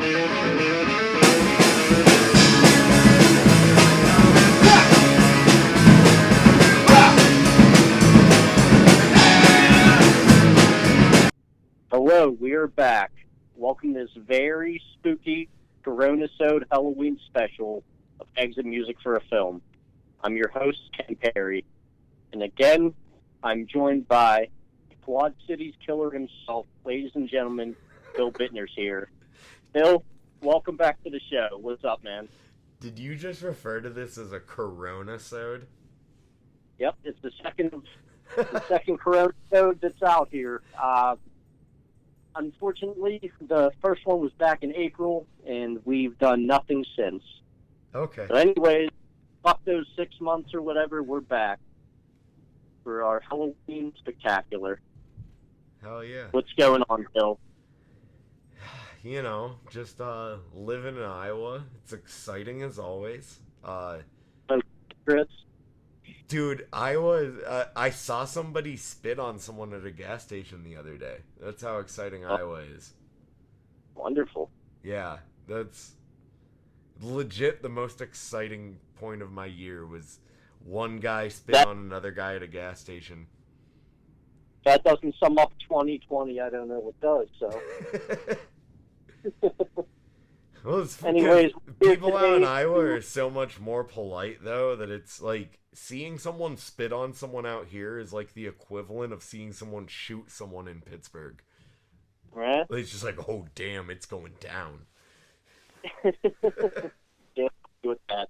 Hello, we are back. Welcome to this very spooky Coronasode Halloween special of Exit Music for a Film. I'm your host, Ken Perry. And again, I'm joined by Quad City's killer himself. Ladies and gentlemen, Bill Bittner's here. Bill, welcome back to the show. What's up, man? Did you just refer to this as a Coronasode? Yep, it's the second Coronasode that's out here. Unfortunately, the first one was back in April, and we've done nothing since. Okay. So anyways, fuck those 6 months or whatever, we're back for our Halloween spectacular. Hell yeah. What's going on, Bill? You know, just living in Iowa. It's exciting as always. Chris? Dude, Iowa is, I saw somebody spit on someone at a gas station the other day. That's how exciting Iowa is. Wonderful. Yeah, that's legit the most exciting point of my year was one guy spit on another guy at a gas station. That doesn't sum up 2020. I don't know what does, so. Well, it's Anyways, people out in Iowa are so much more polite, though, that it's like seeing someone spit on someone out here is like the equivalent of seeing someone shoot someone in Pittsburgh. Right? It's just like, oh, damn, it's going down. Yeah, with that.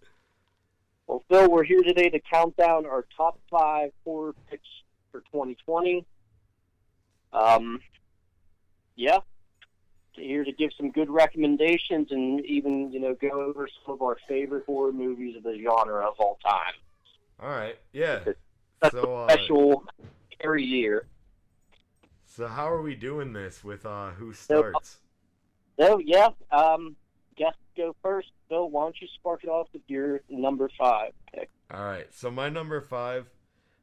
Well, Phil, we're here today to count down our top 5 horror picks for 2020. Yeah. Here to give some good recommendations and even, go over some of our favorite horror movies of the genre of all time. All right, yeah. That's a special every year. So how are we doing this with who starts? So yeah, guests go first. Bill, why don't you spark it off with your number 5 pick? All right, so my number 5.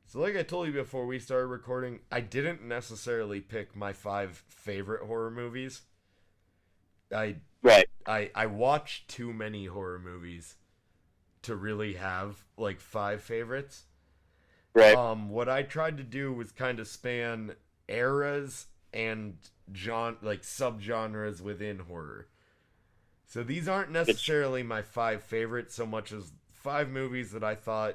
So like I told you before we started recording, I didn't necessarily pick my 5 favorite horror movies. I watch too many horror movies to really have like 5 favorites. Right. What I tried to do was kind of span eras and subgenres within horror. So these aren't necessarily my 5 favorites so much as 5 movies that I thought,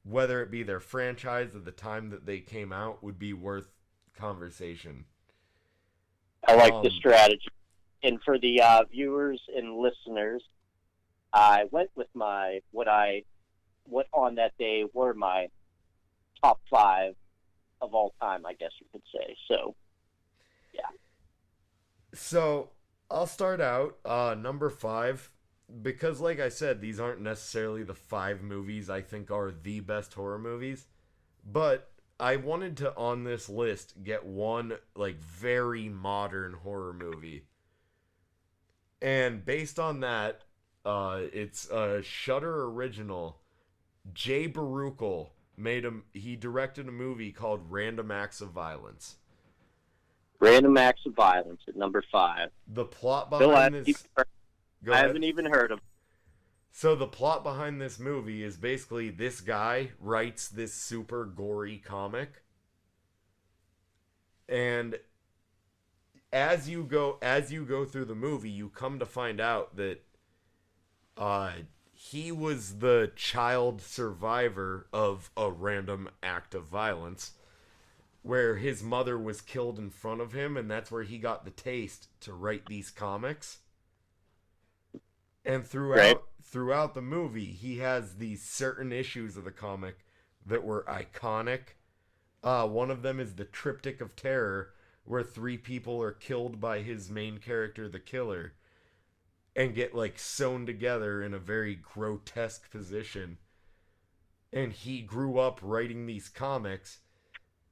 whether it be their franchise or the time that they came out, would be worth conversation. I like the strategy. And for the viewers and listeners, I went with what on that day were my top 5 of all time, I guess you could say. So, yeah. So, I'll start out, number 5, because like I said, these aren't necessarily the 5 movies I think are the best horror movies, but I wanted to, on this list, get one, like, very modern horror movie. And based on that, it's a Shudder original. Jay Baruchel he directed a movie called Random Acts of Violence. Random Acts of Violence at number 5. The plot behind this... I haven't even heard of it. So the plot behind this movie is basically this guy writes this super gory comic. And as you go through the movie, you come to find out that he was the child survivor of a random act of violence where his mother was killed in front of him, and that's where he got the taste to write these comics. And throughout the movie, he has these certain issues of the comic that were iconic. One of them is the Triptych of Terror, where 3 people are killed by his main character, the killer, and get like sewn together in a very grotesque position. And he grew up writing these comics,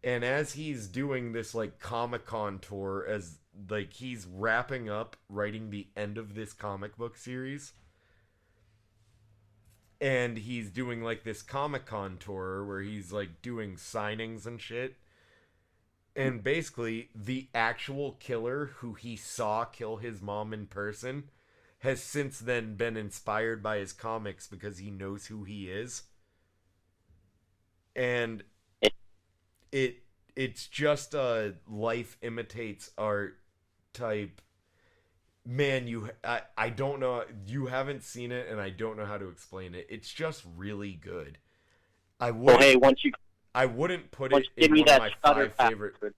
and as he's doing this like Comic-Con tour, as like he's wrapping up writing the end of this comic book series, and he's doing like this Comic-Con tour where he's like doing signings and shit. And basically, the actual killer who he saw kill his mom in person has since then been inspired by his comics because he knows who he is. And It, it it's just a life imitates art type. Man, I don't know, you haven't seen it and I don't know how to explain it. It's just really good. I well, wouldn't hey, I wouldn't put once it you give in me one of that my Shutter five favorite. password.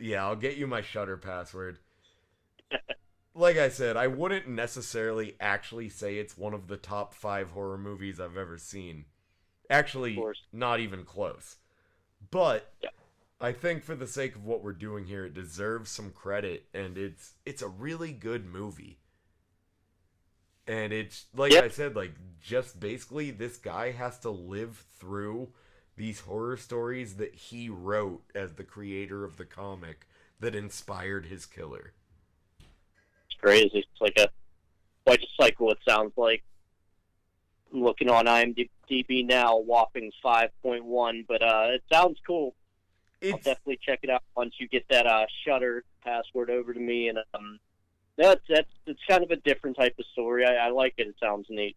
Yeah, I'll get you my Shutter password. Like I said, I wouldn't necessarily actually say it's one of the top 5 horror movies I've ever seen. Of Actually, course. not even close. But Yeah. I think for the sake of what we're doing here, it deserves some credit, and it's a really good movie. And it's like Yep. I said, like just basically this guy has to live through these horror stories that he wrote as the creator of the comic that inspired his killer. It's crazy. It's like quite a cycle, it sounds like. I'm looking on IMDb now, whopping 5.1, but it sounds cool. I'll It's definitely check it out once you get that Shutter password over to me. And that's it's kind of a different type of story. I like it. It sounds neat.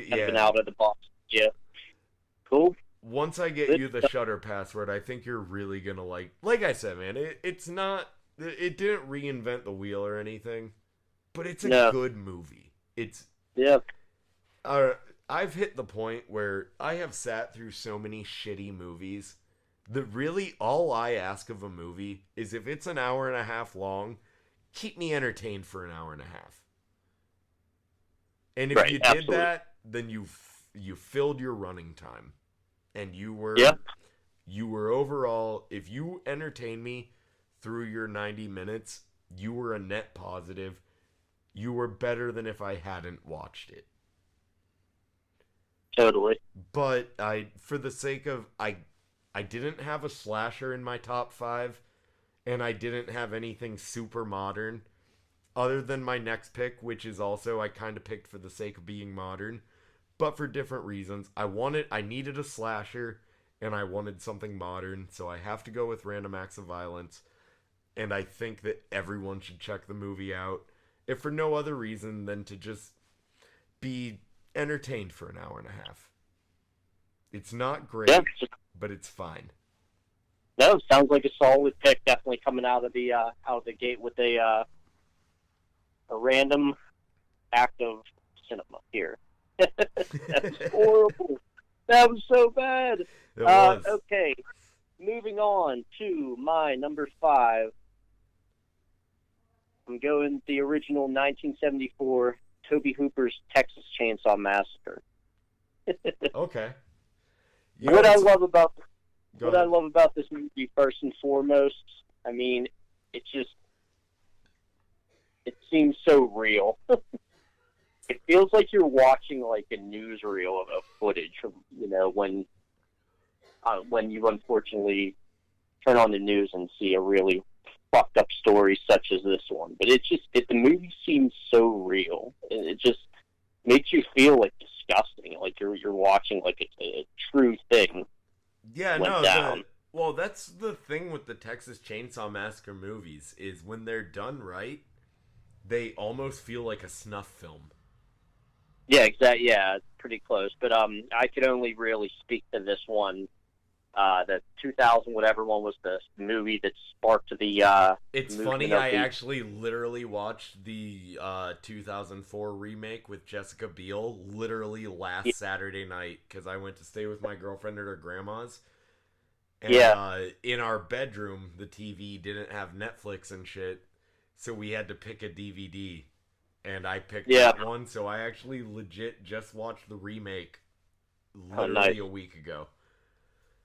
Kind of an yeah. out of the box. Yeah. Cool. Once I get Good. you the Shutter password, I think you're really gonna like. Like I said, man, it's not. It didn't reinvent the wheel or anything, but it's a No. good movie. It's Yeah. uh, I've hit the point where I have sat through so many shitty movies that really all I ask of a movie is if it's an hour and a half long, keep me entertained for an hour and a half. And if Right. you did Absolutely. that, then you filled your running time, and Yep. you were overall, if you entertain me through your 90 minutes, you were a net positive. You were better than if I hadn't watched it. Totally. But for the sake of I didn't have a slasher in my top 5, and I didn't have anything super modern other than my next pick, which is also I kind of picked for the sake of being modern, but for different reasons. I needed a slasher and I wanted something modern, so I have to go with Random Acts of Violence, and I think that everyone should check the movie out, if for no other reason than to just be entertained for an hour and a half. It's not Yeah. great, but it's fine. No, sounds like a solid pick. Definitely coming out of the gate with a random act of cinema here. That was horrible. That was so bad. It was. Okay, moving on to my number 5. I'm going the original 1974 Toby Hooper's Texas Chainsaw Massacre. Okay. What I love about Go what I ahead. love about this movie, first and foremost, I mean, it seems so real. It feels like you're watching like a newsreel of footage from when you unfortunately turn on the news and see a really fucked up story such as this one. But the movie seems so real, and it just makes you feel like disgusting, like you're watching like it's a true thing Yeah, went no, down. well, that's the thing with the Texas Chainsaw Massacre movies is when they're done right, they almost feel like a snuff film. Yeah, exactly. Yeah, it's pretty close. But I could only really speak to this one. The 2000 whatever one was the movie that sparked the It's movement funny, of I the. actually literally watched the 2004 remake with Jessica Biel literally last Saturday night because I went to stay with my girlfriend at her grandma's. And Yeah, in our bedroom, the TV didn't have Netflix and shit, so we had to pick a DVD. And I picked yeah. that one, so I actually legit just watched the remake Oh, nice. literally a week ago.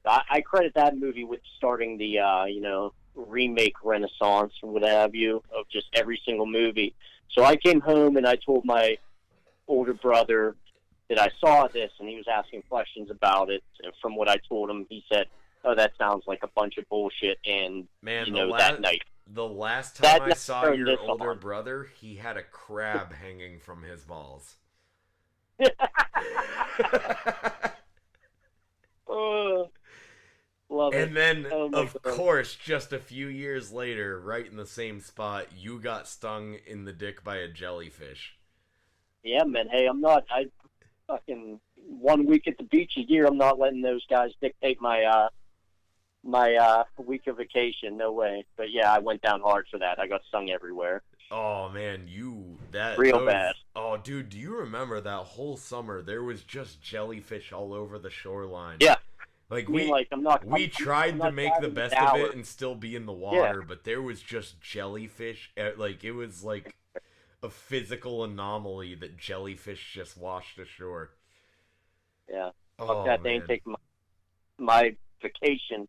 I credit that movie with starting the remake renaissance or what have you of just every single movie. So I came home and I told my older brother that I saw this, and he was asking questions about it. And from what I told him, he said, "Oh, that sounds like a bunch of bullshit." And Man, that night, the last time that I night saw turned your this older on. brother, he had a crab hanging from his balls. Uh, Love it. And then, Oh my of God. course, just a few years later, right in the same spot, you got stung in the dick by a jellyfish. Yeah, man. Hey, I fucking 1 week at the beach a year. I'm not letting those guys dictate my week of vacation. No way. But yeah, I went down hard for that. I got stung everywhere. Oh man, Real bad. Oh dude, do you remember that whole summer there was just jellyfish all over the shoreline? Yeah. Like I mean, like we tried I'm to not make the driving an best of hour. it and still be in the Yeah. water, but there was just jellyfish. Like it was like a physical anomaly that jellyfish just washed ashore. Yeah. Fuck Oh that. They man. ain't taking my vacation.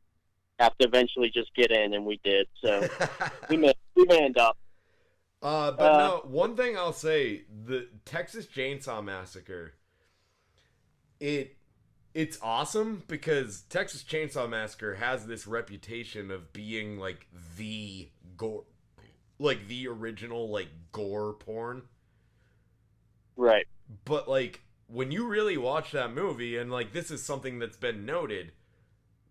Have to eventually just get in, and we did. So we manned up. But no, one thing I'll say, the Texas Chainsaw Massacre, it's awesome because Texas Chainsaw Massacre has this reputation of being like the gore, like the original like gore porn. Right. But like when you really watch that movie, and like this is something that's been noted,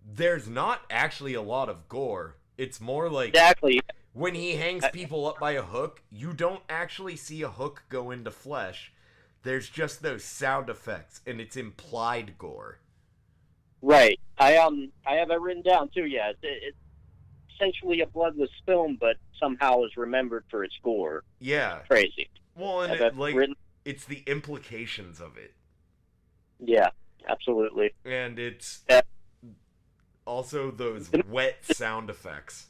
there's not actually a lot of gore. It's more like Exactly. when he hangs people up by a hook, you don't actually see a hook go into flesh. There's just those sound effects, and it's implied gore. Right. I have that written down too. Yeah. It's essentially a bloodless film, but somehow is remembered for its gore. Yeah. Crazy. Well, and Have that written? it's the implications of it. Yeah. Absolutely. And it's Yeah. also those wet sound effects.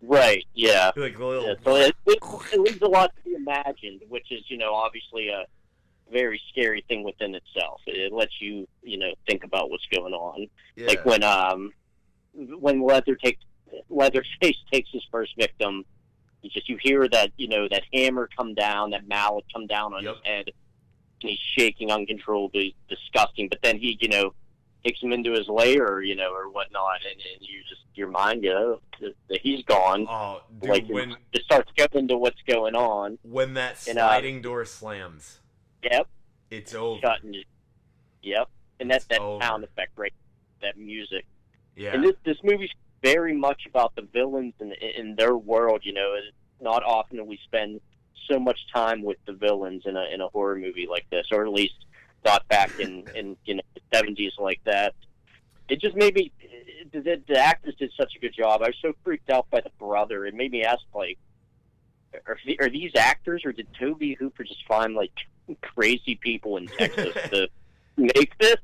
Right. Yeah. Like the little... Yeah, so it leaves a lot to be imagined, which is, obviously a very scary thing within itself. It lets you, think about what's going on. Yeah. Like when Leatherface takes his first victim, you hear that, that hammer come down, that mallet come down on his head, and he's shaking uncontrollably, disgusting. But then he, takes him into his lair, or whatnot, and your mind, that he's gone. Oh, dude, like it starts going into what's going on. When that sliding door slams. Yep. It's over. Yep. And that over. sound effect, right? That music. Yeah. And this movie's very much about the villains in their world. It's not often that we spend so much time with the villains in a horror movie like this, or at least not back in the 70s like that. It just made me. The actors did such a good job. I was so freaked out by the brother. It made me ask, like, are these actors, or did Tobe Hooper just find like crazy people in Texas to make this?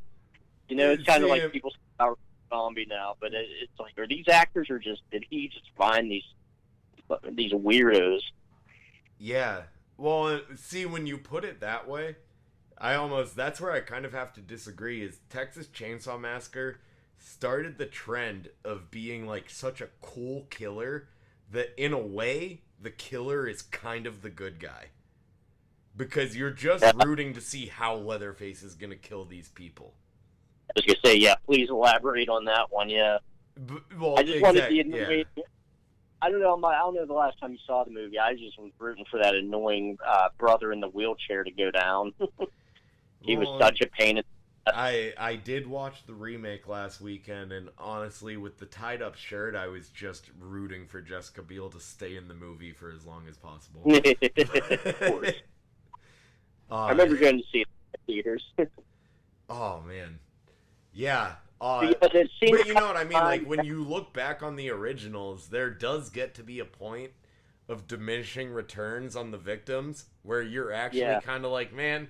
It's kind of like people say about Zombie now, but it's like, are these actors, or did he just find these weirdos? Yeah. Well, see, when you put it that way, that's where I kind of have to disagree. Is Texas Chainsaw Massacre started the trend of being like such a cool killer that in a way the killer is kind of the good guy, because you're just rooting to see how Leatherface is gonna kill these people. I was gonna say, yeah. Please elaborate on that one. Yeah. Well, I just wanted the annoying. Yeah. I don't know the last time you saw the movie. I just was rooting for that annoying brother in the wheelchair to go down. He was such a pain. I did watch the remake last weekend, and honestly, with the tied up shirt, I was just rooting for Jessica Biel to stay in the movie for as long as possible. Of course. I remember going to see it in the theaters. Oh man, yeah. But you know what I mean? Like, when you look back on the originals, there does get to be a point of diminishing returns on the victims where you're actually kind of like, man,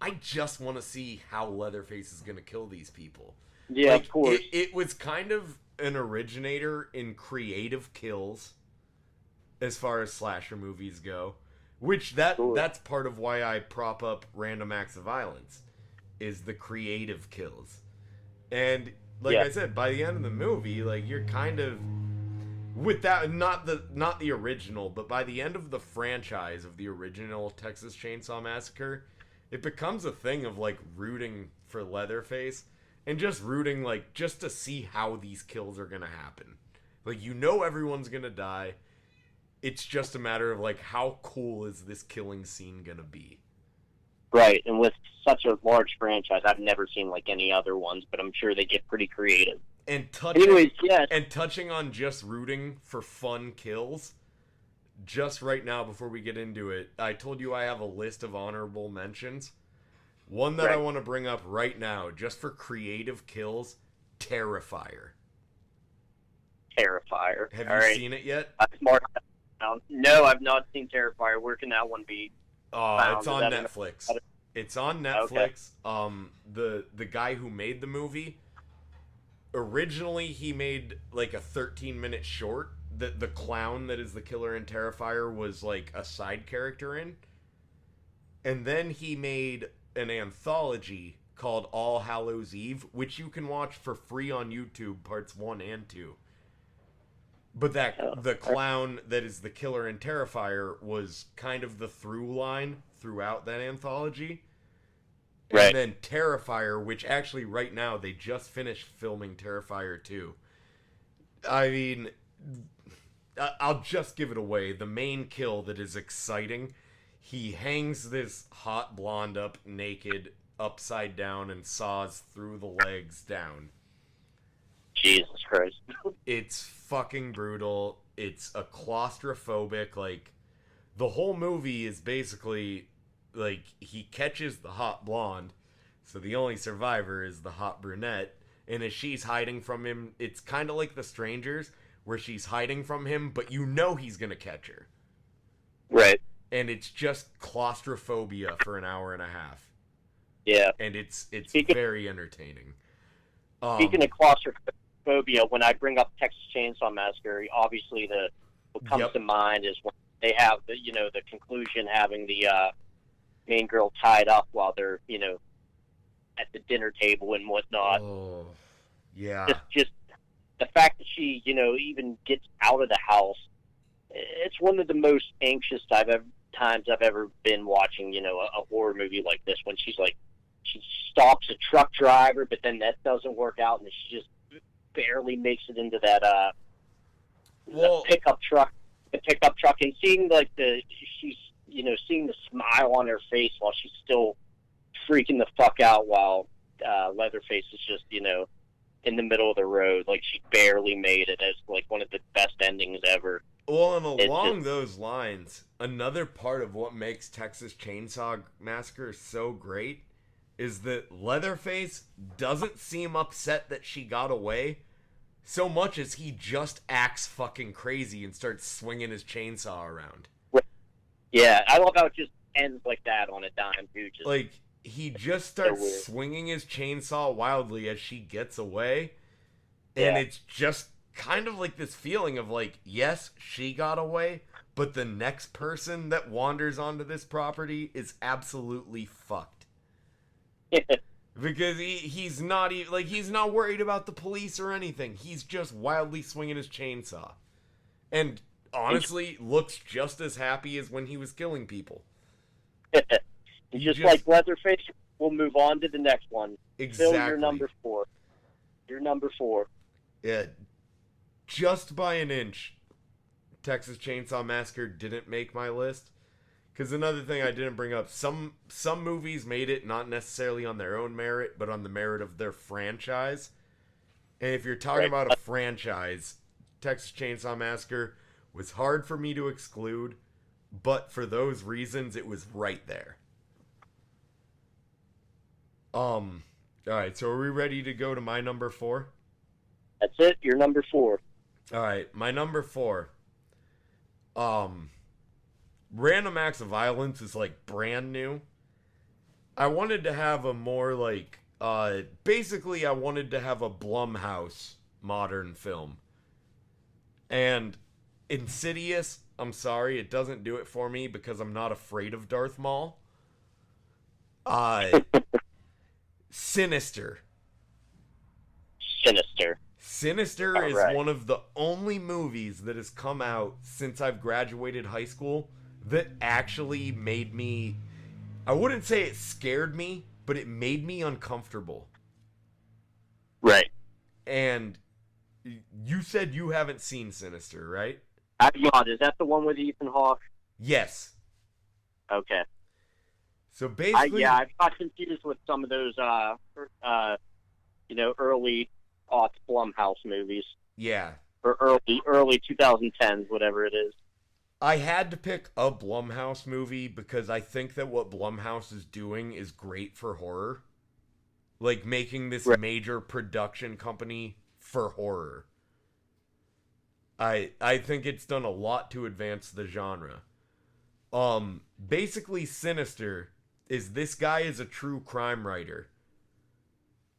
I just want to see how Leatherface is going to kill these people. Yeah, like, of course. It was kind of an originator in creative kills as far as slasher movies go, which that's part of why I prop up Random Acts of Violence, is the creative kills. And like I said, by the end of the movie, like, you're kind of with that, not the original, but by the end of the franchise of the original Texas Chainsaw Massacre, it becomes a thing of like rooting for Leatherface and just rooting like just to see how these kills are going to happen. Like, everyone's going to die. It's just a matter of like, how cool is this killing scene going to be? Right, and with such a large franchise, I've never seen like any other ones, but I'm sure they get pretty creative. And touching, Anyways, yes. and touching on just rooting for fun kills, just right now before we get into it, I told you I have a list of honorable mentions. One that I want to bring up right now, just for creative kills, Terrifier. Terrifier. Have All you right. seen it yet? No, I've not seen Terrifier. Where can that one be found? It's on Netflix. It's on Netflix. Okay. The guy who made the movie, originally he made like a 13-minute short that the clown that is the killer in Terrifier was like a side character in. And then he made an anthology called All Hallows Eve, which you can watch for free on YouTube, parts 1 and 2. But the clown that is the killer in Terrifier was kind of the through line throughout that anthology. Right. And then Terrifier, which actually right now they just finished filming Terrifier 2. I mean, I'll just give it away. The main kill that is exciting, he hangs this hot blonde up naked, upside down, and saws through the legs down. Jesus Christ. It's fucking brutal. It's a claustrophobic, like, the whole movie is basically, like, he catches the hot blonde, so the only survivor is the hot brunette, and as she's hiding from him, it's kind of like The Strangers, where she's hiding from him, but you know he's gonna catch her. Right. And it's just claustrophobia for an hour and a half. Yeah. And it's very entertaining. Speaking of claustrophobia, when I bring up Texas Chainsaw Massacre, obviously what comes to mind is when they have the conclusion having the main girl tied up while they're at the dinner table and whatnot. Oh, yeah. Just the fact that she even gets out of the house. It's one of the most anxious times I've ever been watching a horror movie like this, when she stops a truck driver, but then that doesn't work out, and she just barely makes it into that the pickup truck, and seeing she's seeing the smile on her face while she's still freaking the fuck out, while Leatherface is just in the middle of the road, like she barely made it, as like one of the best endings ever. Well, and along those lines, another part of what makes Texas Chainsaw Massacre so great is that Leatherface doesn't seem upset that she got away so much as he just acts fucking crazy and starts swinging his chainsaw around. Yeah, I love how it just ends like that on a dime, too. Like, he just starts swinging his chainsaw wildly as she gets away, and it's just kind of like this feeling of like, yes, she got away, but the next person that wanders onto this property is absolutely fucked. Because he's not even, like, he's not worried about the police or anything. He's just wildly swinging his chainsaw. And honestly, looks just as happy as when he was killing people. just like Leatherface, we'll move on to the next one. Exactly. Phil, you're number 4. You're number 4. Yeah. Just by an inch, Texas Chainsaw Massacre didn't make my list. Because another thing I didn't bring up, some movies made it not necessarily on their own merit, but on the merit of their franchise. And if you're talking about a franchise, Texas Chainsaw Massacre was hard for me to exclude, but for those reasons, it was right there. Alright, so are we ready to go to my number 4? That's it, you're number 4. Alright, my number 4. Random Acts of Violence is like brand new. I wanted to have a more like, basically I wanted to have a Blumhouse modern film. And Insidious, I'm sorry, it doesn't do it for me because I'm not afraid of Darth Maul. Sinister. Sinister is one of the only movies that has come out since I've graduated high school that actually made me, I wouldn't say it scared me, but it made me uncomfortable. Right. And you said you haven't seen Sinister, right? I've not. Is that the one with Ethan Hawke? Yes. Okay. So basically, I've got confused with some of those, early aughts Blumhouse movies. Yeah. Or early 2010s, whatever it is. I had to pick a Blumhouse movie because I think that what Blumhouse is doing is great for horror. Like, making this Right. major production company for horror. I think it's done a lot to advance the genre. Basically, Sinister is this guy is a true crime writer.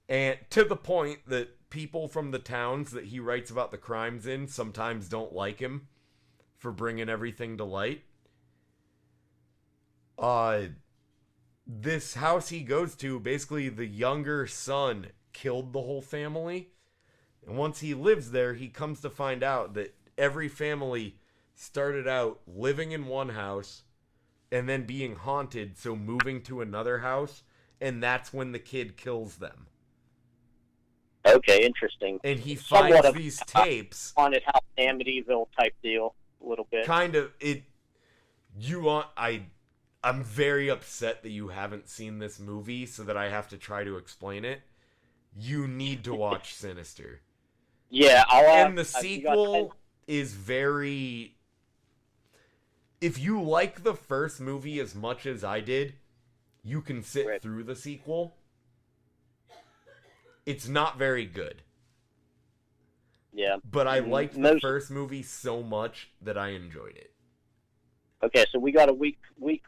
And to the point that people from the towns that he writes about the crimes in sometimes don't like him for bringing everything to light. This house he goes to, basically the younger son killed the whole family. And once he lives there, he comes to find out that every family started out living in one house and then being haunted, so moving to another house, and that's when the kid kills them. Okay, interesting. And he Somewhat finds these tapes. Haunted House Amityville type deal, a little bit. Kind of. I'm very upset that you haven't seen this movie, so that I have to try to explain it. You need to watch Sinister. Yeah, and the sequel is very... If you like the first movie as much as I did, you can sit through the sequel. It's not very good. Yeah. But I liked the first movie so much that I enjoyed it. Okay, so we got a week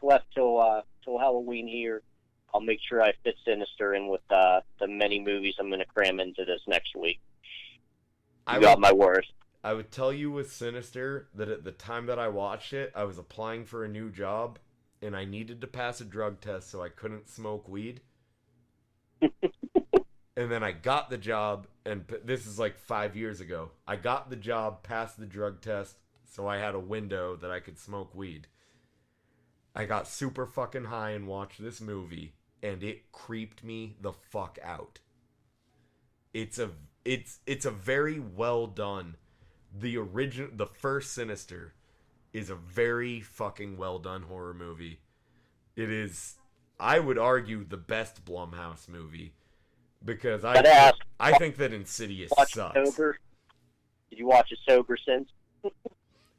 left till Halloween here. I'll make sure I fit Sinister in with the many movies I'm going to cram into this next week. You got my word. I would tell you with Sinister that at the time that I watched it, I was applying for a new job, and I needed to pass a drug test so I couldn't smoke weed. And then I got the job, and this is like 5 years ago. I got the job, passed the drug test, so I had a window that I could smoke weed. I got super fucking high and watched this movie, and it creeped me the fuck out. It's a very well done. The first Sinister is a very fucking well done horror movie. It is, I would argue, the best Blumhouse movie. Because I think that Insidious sucks. Sober? Did you watch it sober since?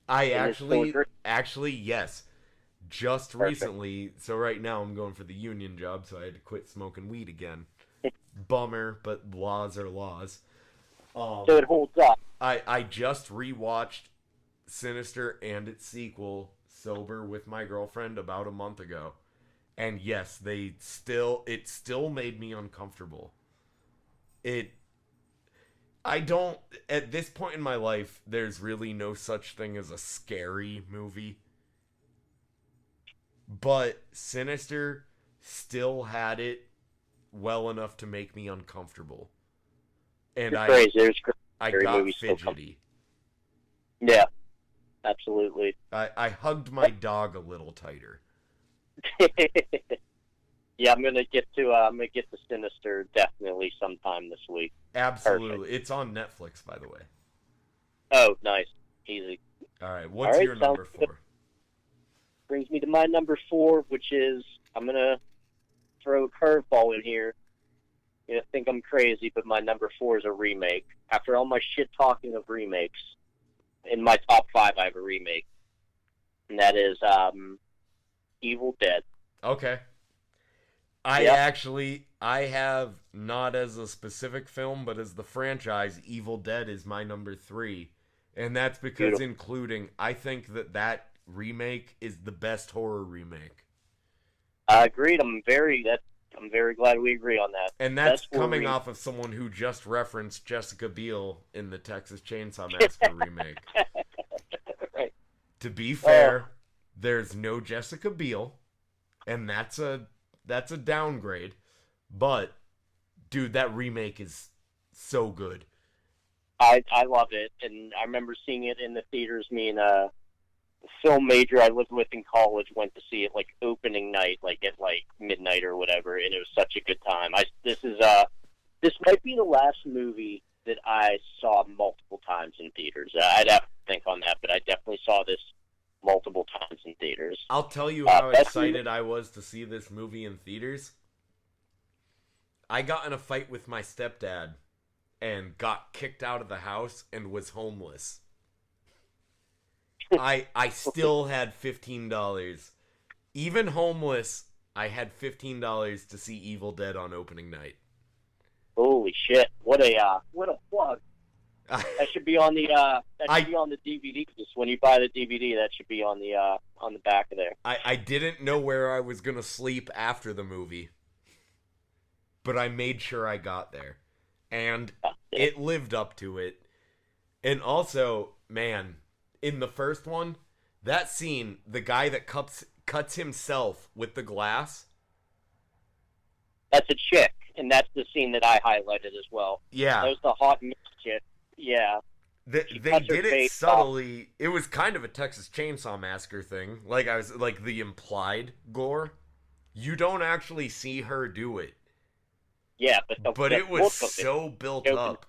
I actually, yes. Just recently, so right now I'm going for the union job, so I had to quit smoking weed again. Bummer, but laws are laws. So it holds up. I just rewatched Sinister and its sequel sober with my girlfriend about a month ago. And yes, it still made me uncomfortable. At this point in my life, there's really no such thing as a scary movie. But Sinister still had it well enough to make me uncomfortable. And I got fidgety. Yeah, absolutely. I hugged my dog a little tighter. Yeah, I'm gonna get to Sinister definitely sometime this week. Absolutely, Perfect. It's on Netflix, by the way. Oh, nice, easy. All right, what's your number 4? Good. Brings me to my number 4, which is, I'm gonna throw a curveball in here. You think I'm crazy, but my number 4 is a remake. After all my shit talking of remakes, in my top 5, I have a remake, and that is Evil Dead. Okay. I have, not as a specific film, but as the franchise, Evil Dead is my number 3. And that's because I think that remake is the best horror remake. Agreed. I'm very glad we agree on that. And that's coming off of someone who just referenced Jessica Biel in the Texas Chainsaw Massacre remake. Right. To be fair, there's no Jessica Biel, and that's a downgrade. But, dude, that remake is so good. I love it, and I remember seeing it in the theaters. Me and a film major I lived with in college went to see it like opening night, like at like midnight or whatever, and it was such a good time. This might be the last movie that I saw multiple times in theaters. I'd have to think on that, but I definitely saw this multiple times in theaters. I'll tell you how excited I was to see this movie in theaters. I got in a fight with my stepdad, and got kicked out of the house and was homeless. I still had $15. Even homeless, I had $15 to see Evil Dead on opening night. Holy shit! What a plug! That should be on the DVD. Just when you buy the DVD, that should be on the back of there. I didn't know where I was gonna sleep after the movie, but I made sure I got there, and it lived up to it. And also, man, in the first one, that scene, the guy that cuts himself with the glass. That's a chick, and that's the scene that I highlighted as well. Yeah. That was the hot mix chick. Yeah. They did it subtly. Off. It was kind of a Texas Chainsaw Massacre thing. Like the implied gore. You don't actually see her do it. Yeah, but it was so built up.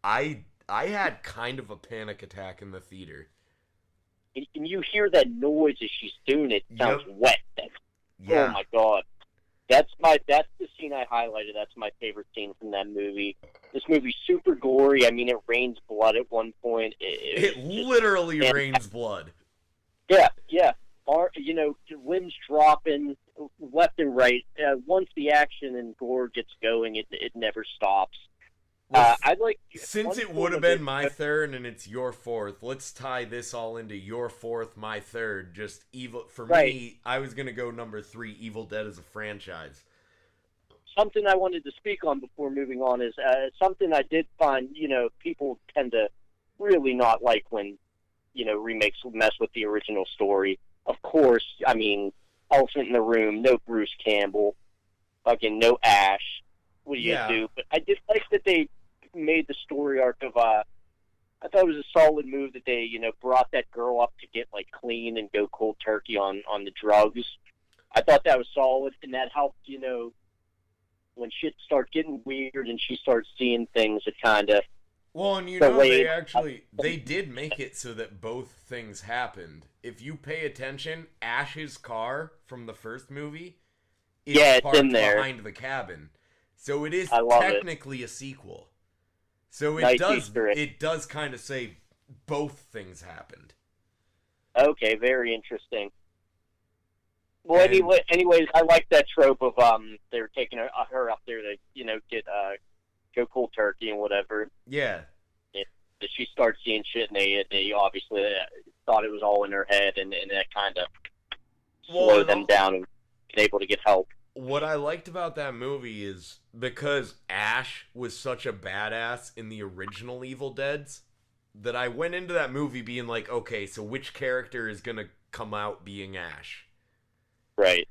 I had kind of a panic attack in the theater. And you hear that noise as she's doing it. It sounds wet. Yeah. Oh my god. That's the scene I highlighted. That's my favorite scene from that movie. This movie's super gory. I mean, it rains blood at one point. It literally rains blood. Yeah. Limbs dropping left and right. Once the action and gore gets going, it never stops. Since it would have been my third and it's your fourth, let's tie this all into your fourth, my third. Just evil for me. I was gonna go number 3, Evil Dead as a franchise. Something I wanted to speak on before moving on is something I did find. People tend to really not like when remakes mess with the original story. Of course, I mean, elephant in the room. No Bruce Campbell. Fucking no Ash. What do you do? But I did like that they made the story arc of I thought it was a solid move that they brought that girl up to get clean and go cold turkey on the drugs. I thought that was solid, and that helped when shit starts getting weird and she starts seeing things, it kind of they did make it so that both things happened. If you pay attention, Ash's car from the first movie is parked behind the cabin. So it is technically a sequel. So it does kind of say both things happened. Okay, very interesting. Well, anyways, I like that trope of they were taking her up there to get go cold turkey and whatever. Yeah. She starts seeing shit, and they obviously thought it was all in her head, and that kind of slowed them down and been able to get help. What I liked about that movie is because Ash was such a badass in the original Evil Deads that I went into that movie being like, okay, so which character is going to come out being Ash? Right.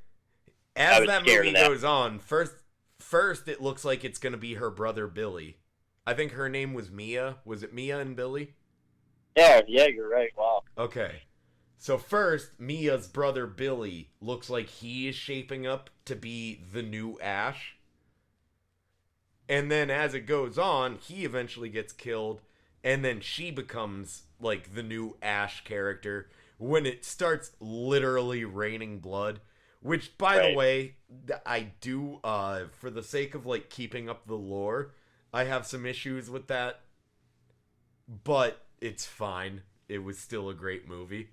As that movie goes on, first it looks like it's going to be her brother Billy. I think her name was Mia. Was it Mia and Billy? Yeah, you're right. Wow. Okay. So first, Mia's brother Billy looks like he is shaping up to be the new Ash. And then as it goes on, he eventually gets killed, and then she becomes the new Ash character when it starts literally raining blood. Which, by the way, I do, for the sake of keeping up the lore, I have some issues with that. But it's fine. It was still a great movie.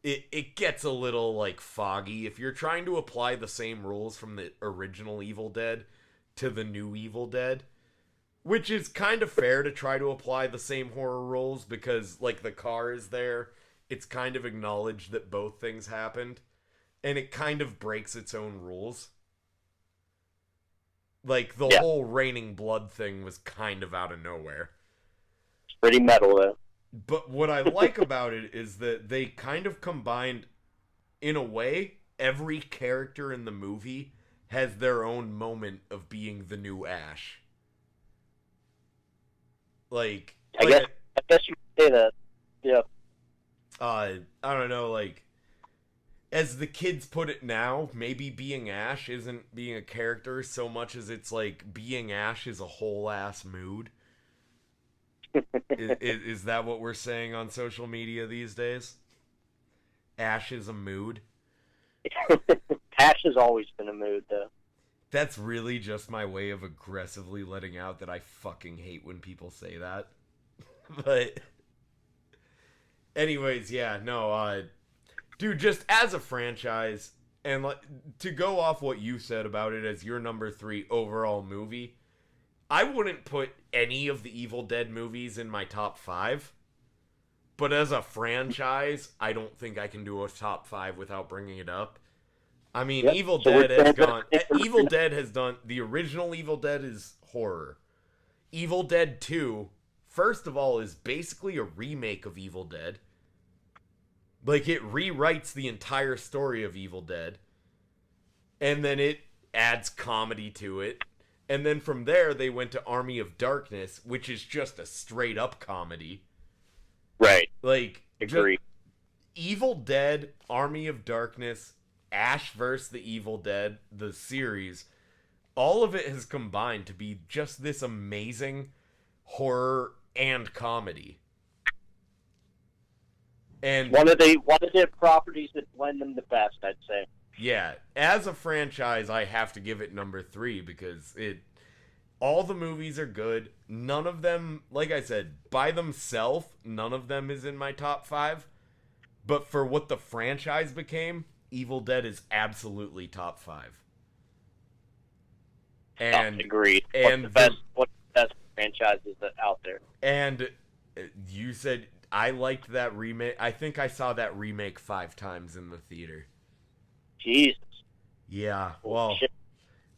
It gets a little foggy if you're trying to apply the same rules from the original Evil Dead to the new Evil Dead, which is kind of fair to try to apply the same horror rules because the car is there. It's kind of acknowledged that both things happened, and it kind of breaks its own rules. The whole raining blood thing was kind of out of nowhere. It's pretty metal though. But what I like about it is that they kind of combined, in a way, every character in the movie has their own moment of being the new Ash. I guess you could say that. Yeah. I don't know, as the kids put it now, maybe being Ash isn't being a character so much as it's being Ash is a whole ass mood. Is that what we're saying on social media these days? Ash is a mood? Ash has always been a mood, though. That's really just my way of aggressively letting out that I fucking hate when people say that. But anyways, yeah, no, dude, just as a franchise, and to go off what you said about it as your number 3 overall movie, I wouldn't put any of the Evil Dead movies in my top 5. But as a franchise, I don't think I can do a top 5 without bringing it up. I mean, Yep. Evil So Dead has gone. Evil Dead has done. The original Evil Dead is horror. Evil Dead 2, first of all, is basically a remake of Evil Dead. Like, it rewrites the entire story of Evil Dead. And then it adds comedy to it. And then from there, they went to Army of Darkness, which is just a straight up comedy. Right. Like, Agree. Evil Dead, Army of Darkness, Ash vs. the Evil Dead, the series, all of it has combined to be just this amazing horror and comedy. And one of the properties that blend them the best, I'd say. yeah, as a franchise, I have to give it number 3 because all the movies are good. None of them, like I said, by themselves, none of them is in my top 5. But for what the franchise became, Evil Dead is absolutely top 5. And agreed. And what's the best franchises that out there? And you said I liked that remake. I think I saw that remake 5 times in the theater. Jesus. Yeah, well,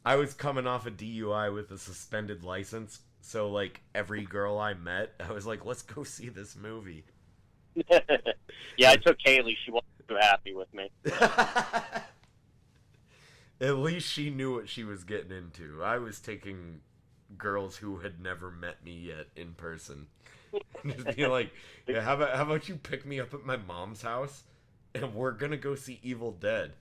I was coming off a DUI with a suspended license, so, like, every girl I met, I was like, let's go see this movie. Yeah, I took Kaylee. She wasn't too happy with me. At least she knew what she was getting into. I was taking girls who had never met me yet in person. Just be like, yeah, how about you pick me up at my mom's house, and we're gonna go see Evil Dead.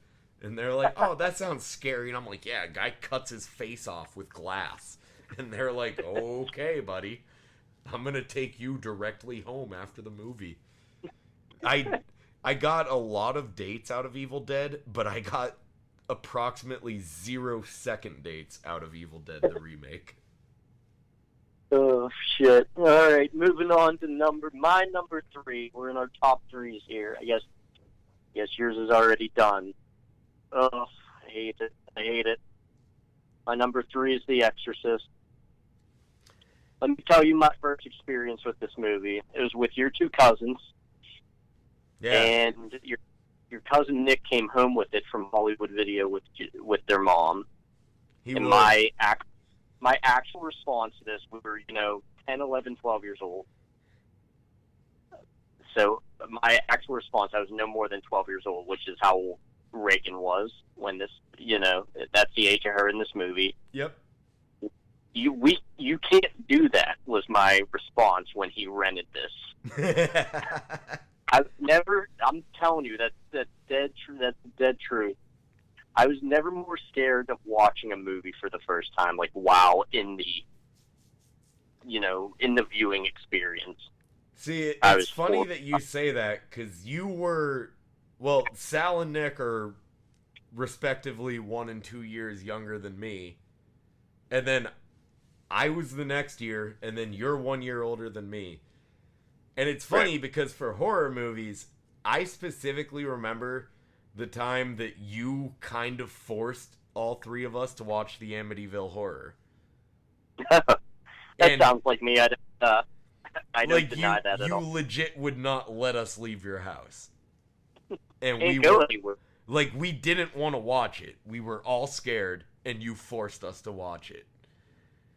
And they're like, oh, that sounds scary. And I'm like, yeah, a guy cuts his face off with glass. And they're like, okay, buddy. I'm going to take you directly home after the movie. I got a lot of dates out of Evil Dead, but I got approximately 0 second dates out of Evil Dead, the remake. Oh, shit. All right, moving on to my number 3. We're in our top 3s here. I guess yours is already done. Oh, I hate it. My number 3 is The Exorcist. Let me tell you my first experience with this movie. It was with your 2 cousins. Yeah. And your cousin Nick came home with it from Hollywood Video with their mom. My actual response to this, we were, 10, 11, 12 years old. So my actual response, I was no more than 12 years old, which is how old Reagan was when this, that's the age of her in this movie. Yep. You can't do that, was my response when he rented this. I'm telling you, that's dead true. I was never more scared of watching a movie for the first time, like, wow, in the viewing experience. See, it's funny that you say that, because you were, well, Sal and Nick are respectively 1 and 2 years younger than me. And then I was the next year, and then you're 1 year older than me. And it's funny because for horror movies, I specifically remember the time that you kind of forced all 3 of us to watch the Amityville Horror. That sounds like me. I don't deny that at all. You legit would not let us leave your house. And we didn't want to watch it. We were all scared, and you forced us to watch it.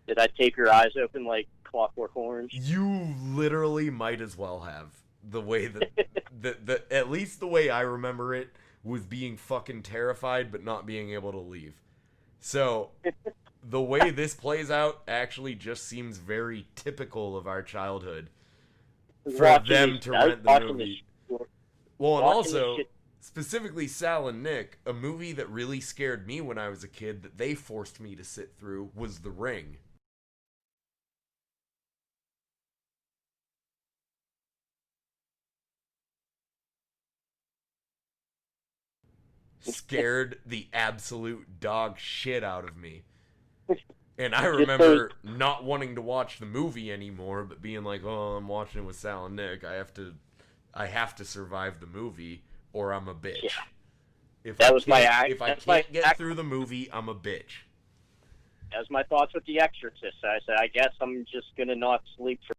Did I tape your eyes open like Clockwork Orange? You literally might as well have. The way that at least the way I remember it was being fucking terrified but not being able to leave. So the way this plays out actually just seems very typical of our childhood for them to rent the movie. Well, and also, specifically Sal and Nick, a movie that really scared me when I was a kid that they forced me to sit through was The Ring. Scared the absolute dog shit out of me. And I remember not wanting to watch the movie anymore, but being like, "Oh, I'm watching it with Sal and Nick. I have to survive the movie, or I'm a bitch. Yeah. If That I was can't, if I can't get through the movie, I'm a bitch." That was my thoughts with The Exorcist. I said, I guess I'm just gonna not sleep for.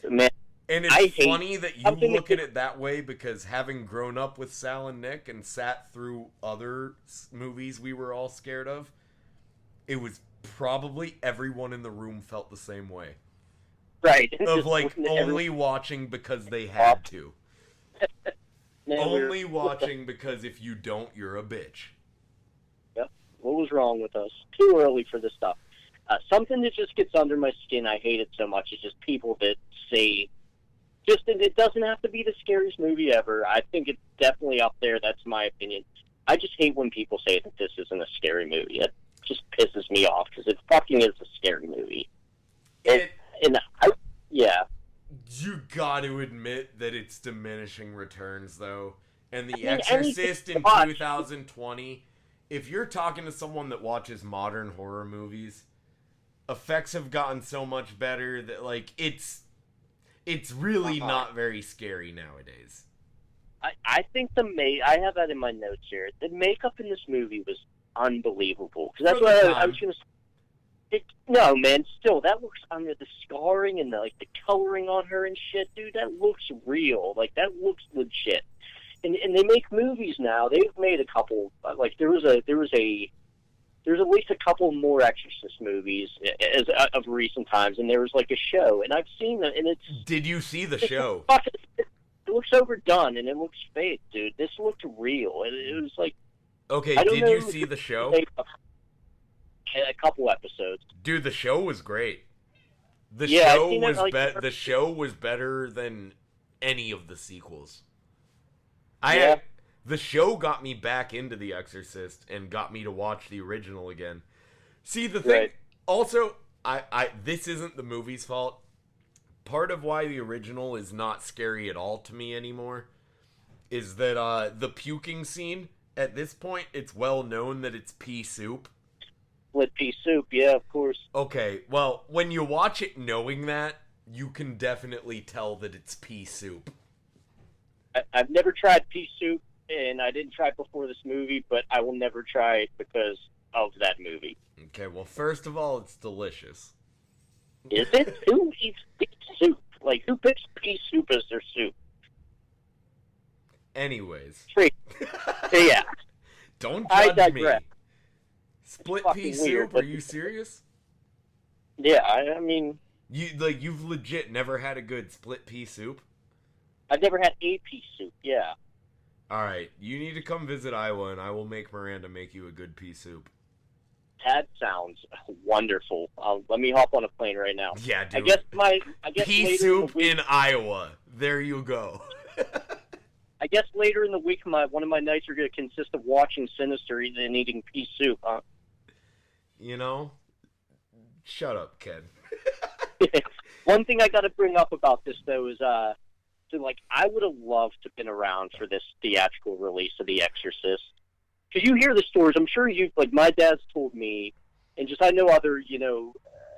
Man, And it's funny that you look at it that way, because having grown up with Sal and Nick and sat through other movies we were all scared of, it was probably everyone in the room felt the same way. Right. Of like only watching because they had to. Only watching because if you don't, you're a bitch. Yep. What was wrong with us? Too early for this stuff. Something that just gets under my skin, I hate it so much, is just people that say, it doesn't have to be the scariest movie ever. I think it's definitely up there. That's my opinion. I just hate when people say that this isn't a scary movie. It just pisses me off, because it fucking is a scary movie. Yeah. You got to admit that it's diminishing returns, though. And The Exorcist in 2020, if you're talking to someone that watches modern horror movies, effects have gotten so much better that, like, it's really not very scary nowadays. I think I have that in my notes here. The makeup in this movie was unbelievable. Because that's what I was going to say. No, man, still, that looks under the scarring and the coloring on her and shit, dude. That looks real. Like, that looks legit. And they make movies now. They've made a couple. Like, there's at least a couple more Exorcist movies of recent times, and there was like a show, and I've seen that, and it's. Did you see the show? It looks overdone and it looks fake, dude. This looked real. It was like. Okay, did you see the show? A couple episodes. Dude, the show was great. The show was better than any of the sequels. The show got me back into The Exorcist and got me to watch the original again. See, the thing... Right. Also, this isn't the movie's fault. Part of why the original is not scary at all to me anymore is that the puking scene, at this point, it's well known that it's pea soup. Split pea soup, yeah, of course. Okay, well, when you watch it knowing that, you can definitely tell that it's pea soup. I've never tried pea soup, and I didn't try it before this movie, but I will never try it because of that movie. Okay, well, first of all, it's delicious. Is it? Who eats pea soup? Like, who picks pea soup as their soup? Anyways. Yeah. Don't judge me. Split pea soup? Are you serious? Yeah, I mean... You've legit never had a good split pea soup? I've never had a pea soup, yeah. Alright, you need to come visit Iowa, and I will make Miranda make you a good pea soup. That sounds wonderful. Let me hop on a plane right now. Yeah, dude. I guess pea soup in Iowa. There you go. I guess later in the week, one of my nights are going to consist of watching Sinister and eating pea soup, huh? You know, shut up, Ken. One thing I got to bring up about this, though, is I would have loved to have been around for this theatrical release of The Exorcist. Because you hear the stories, I'm sure my dad's told me, and just I know other,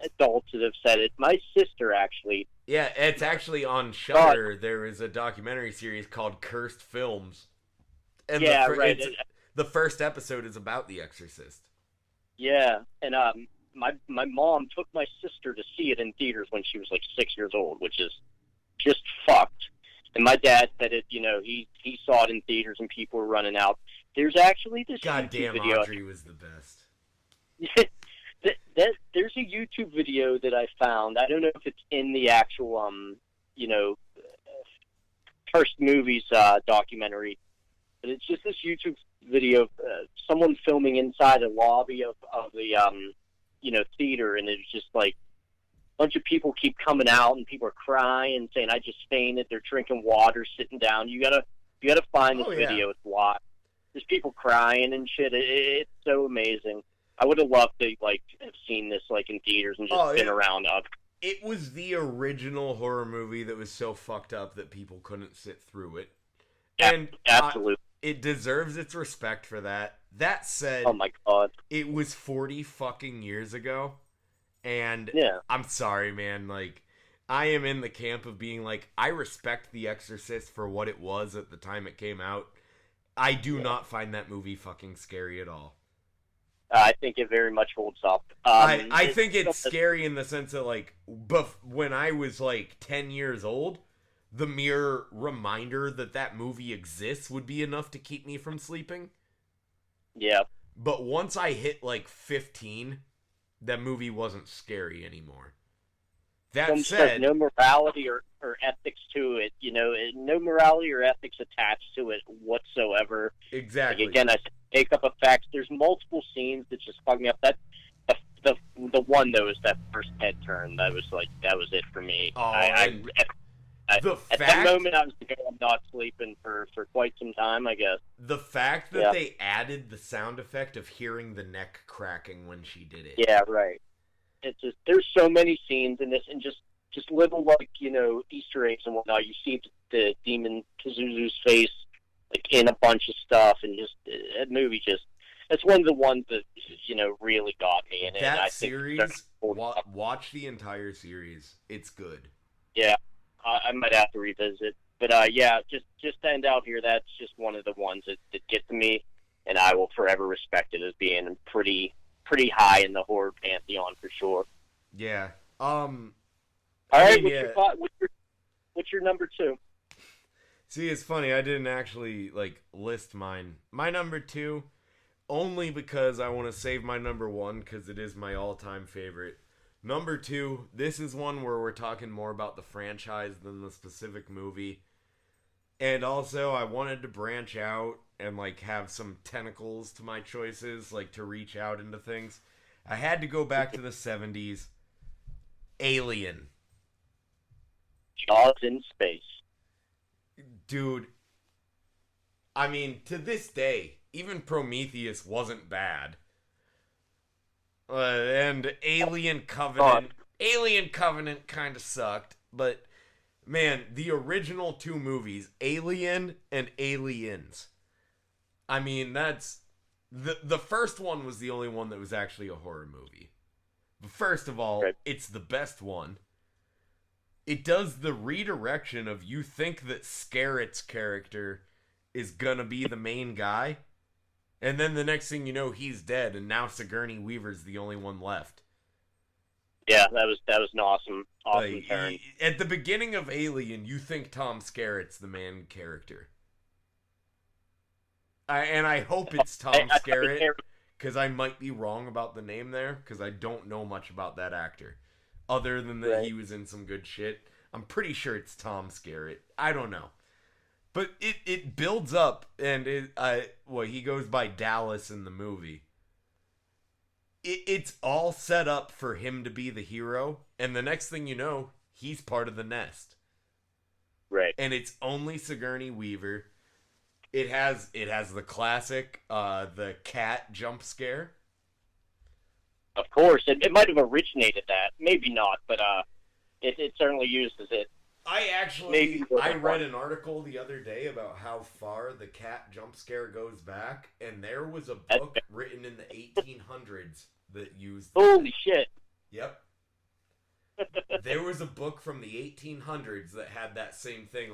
adults that have said it. My sister, actually. Yeah, it's actually on Shudder. There is a documentary series called Cursed Films. And right. The first episode is about The Exorcist. Yeah, and my mom took my sister to see it in theaters when she was 6 years old, which is just fucked. And my dad said it, he saw it in theaters and people were running out. There's actually this YouTube video. Audrey was the best. There's a YouTube video that I found. I don't know if it's in the actual, First Movies documentary, but it's just this YouTube video of someone filming inside a lobby of the, theater, and it's just a bunch of people keep coming out, and people are crying, saying, "I just fainted." They're drinking water, sitting down. You gotta find this video. It's live. There's people crying and shit. It's so amazing. I would have loved to have seen this in theaters and just been around. It was the original horror movie that was so fucked up that people couldn't sit through it. And absolutely, it deserves its respect for that. That said, Oh my god. it was 40 fucking years ago, and Yeah. I'm sorry, man. Like, I am in the camp of being like, I respect The Exorcist for what it was at the time it came out. I do not find that movie fucking scary at all. I think it very much holds up. I think it's scary in the sense that, like, when I was like 10 years old, the mere reminder that that movie exists would be enough to keep me from sleeping. Yeah. But once I hit like 15, that movie wasn't scary anymore. That said, no morality or ethics to it. No morality or ethics attached to it whatsoever. exactly. Like, again, I make up effects. There's multiple scenes that just fuck me up. That the one that was that first head turn. That was it for me. Oh, At that moment, I was like, I'm not sleeping for quite some time, I guess. the fact that they added the sound effect of hearing the neck cracking when she did it. Yeah, right. It's just, there's so many scenes in this, and just little, like, Easter eggs and whatnot. You see the demon Pazuzu's face, like, in a bunch of stuff, and just that movie it's one of the ones that really got me. And that I series, think watch the entire series. It's good. Yeah, I might have to revisit. But yeah, just to end out here, that's just one of the ones that get to me, and I will forever respect it as being pretty high in the horror pantheon for sure. Yeah. All right, what's your number 2? See, it's funny. I didn't actually list mine. My number 2, only because I want to save my number 1 because it is my all-time favorite. Number 2, this is one where we're talking more about the franchise than the specific movie. And also, I wanted to branch out and have some tentacles to my choices, to reach out into things. I had to go back to the 70s. Alien. Jaws in space. Dude, I mean, to this day, even Prometheus wasn't bad. And Alien Covenant kind of sucked, but man, the original 2 movies, Alien and Aliens. I mean, that's the first one was the only one that was actually a horror movie. But first of all, It's the best one. It does the redirection of, you think that Scarrett's character is gonna be the main guy, and then the next thing you know, he's dead, and now Sigourney Weaver's the only one left. Yeah, that was an awesome turn. At the beginning of Alien, you think Tom Skerritt's the main character. I hope it's Tom Skerritt, because I might be wrong about the name there, because I don't know much about that actor. Other than that he was in some good shit. I'm pretty sure it's Tom Skerritt. I don't know. But it builds up, and he goes by Dallas in the movie. It's all set up for him to be the hero, and the next thing you know, he's part of the nest. Right. And it's only Sigourney Weaver. It has the classic, the cat jump scare. Of course, it might have originated that. Maybe not, but it certainly uses it. I read an article the other day about how far the cat jump scare goes back, and there was a book written in the 1800s that used that. Holy shit. Yep. There was a book from the 1800s that had that same thing,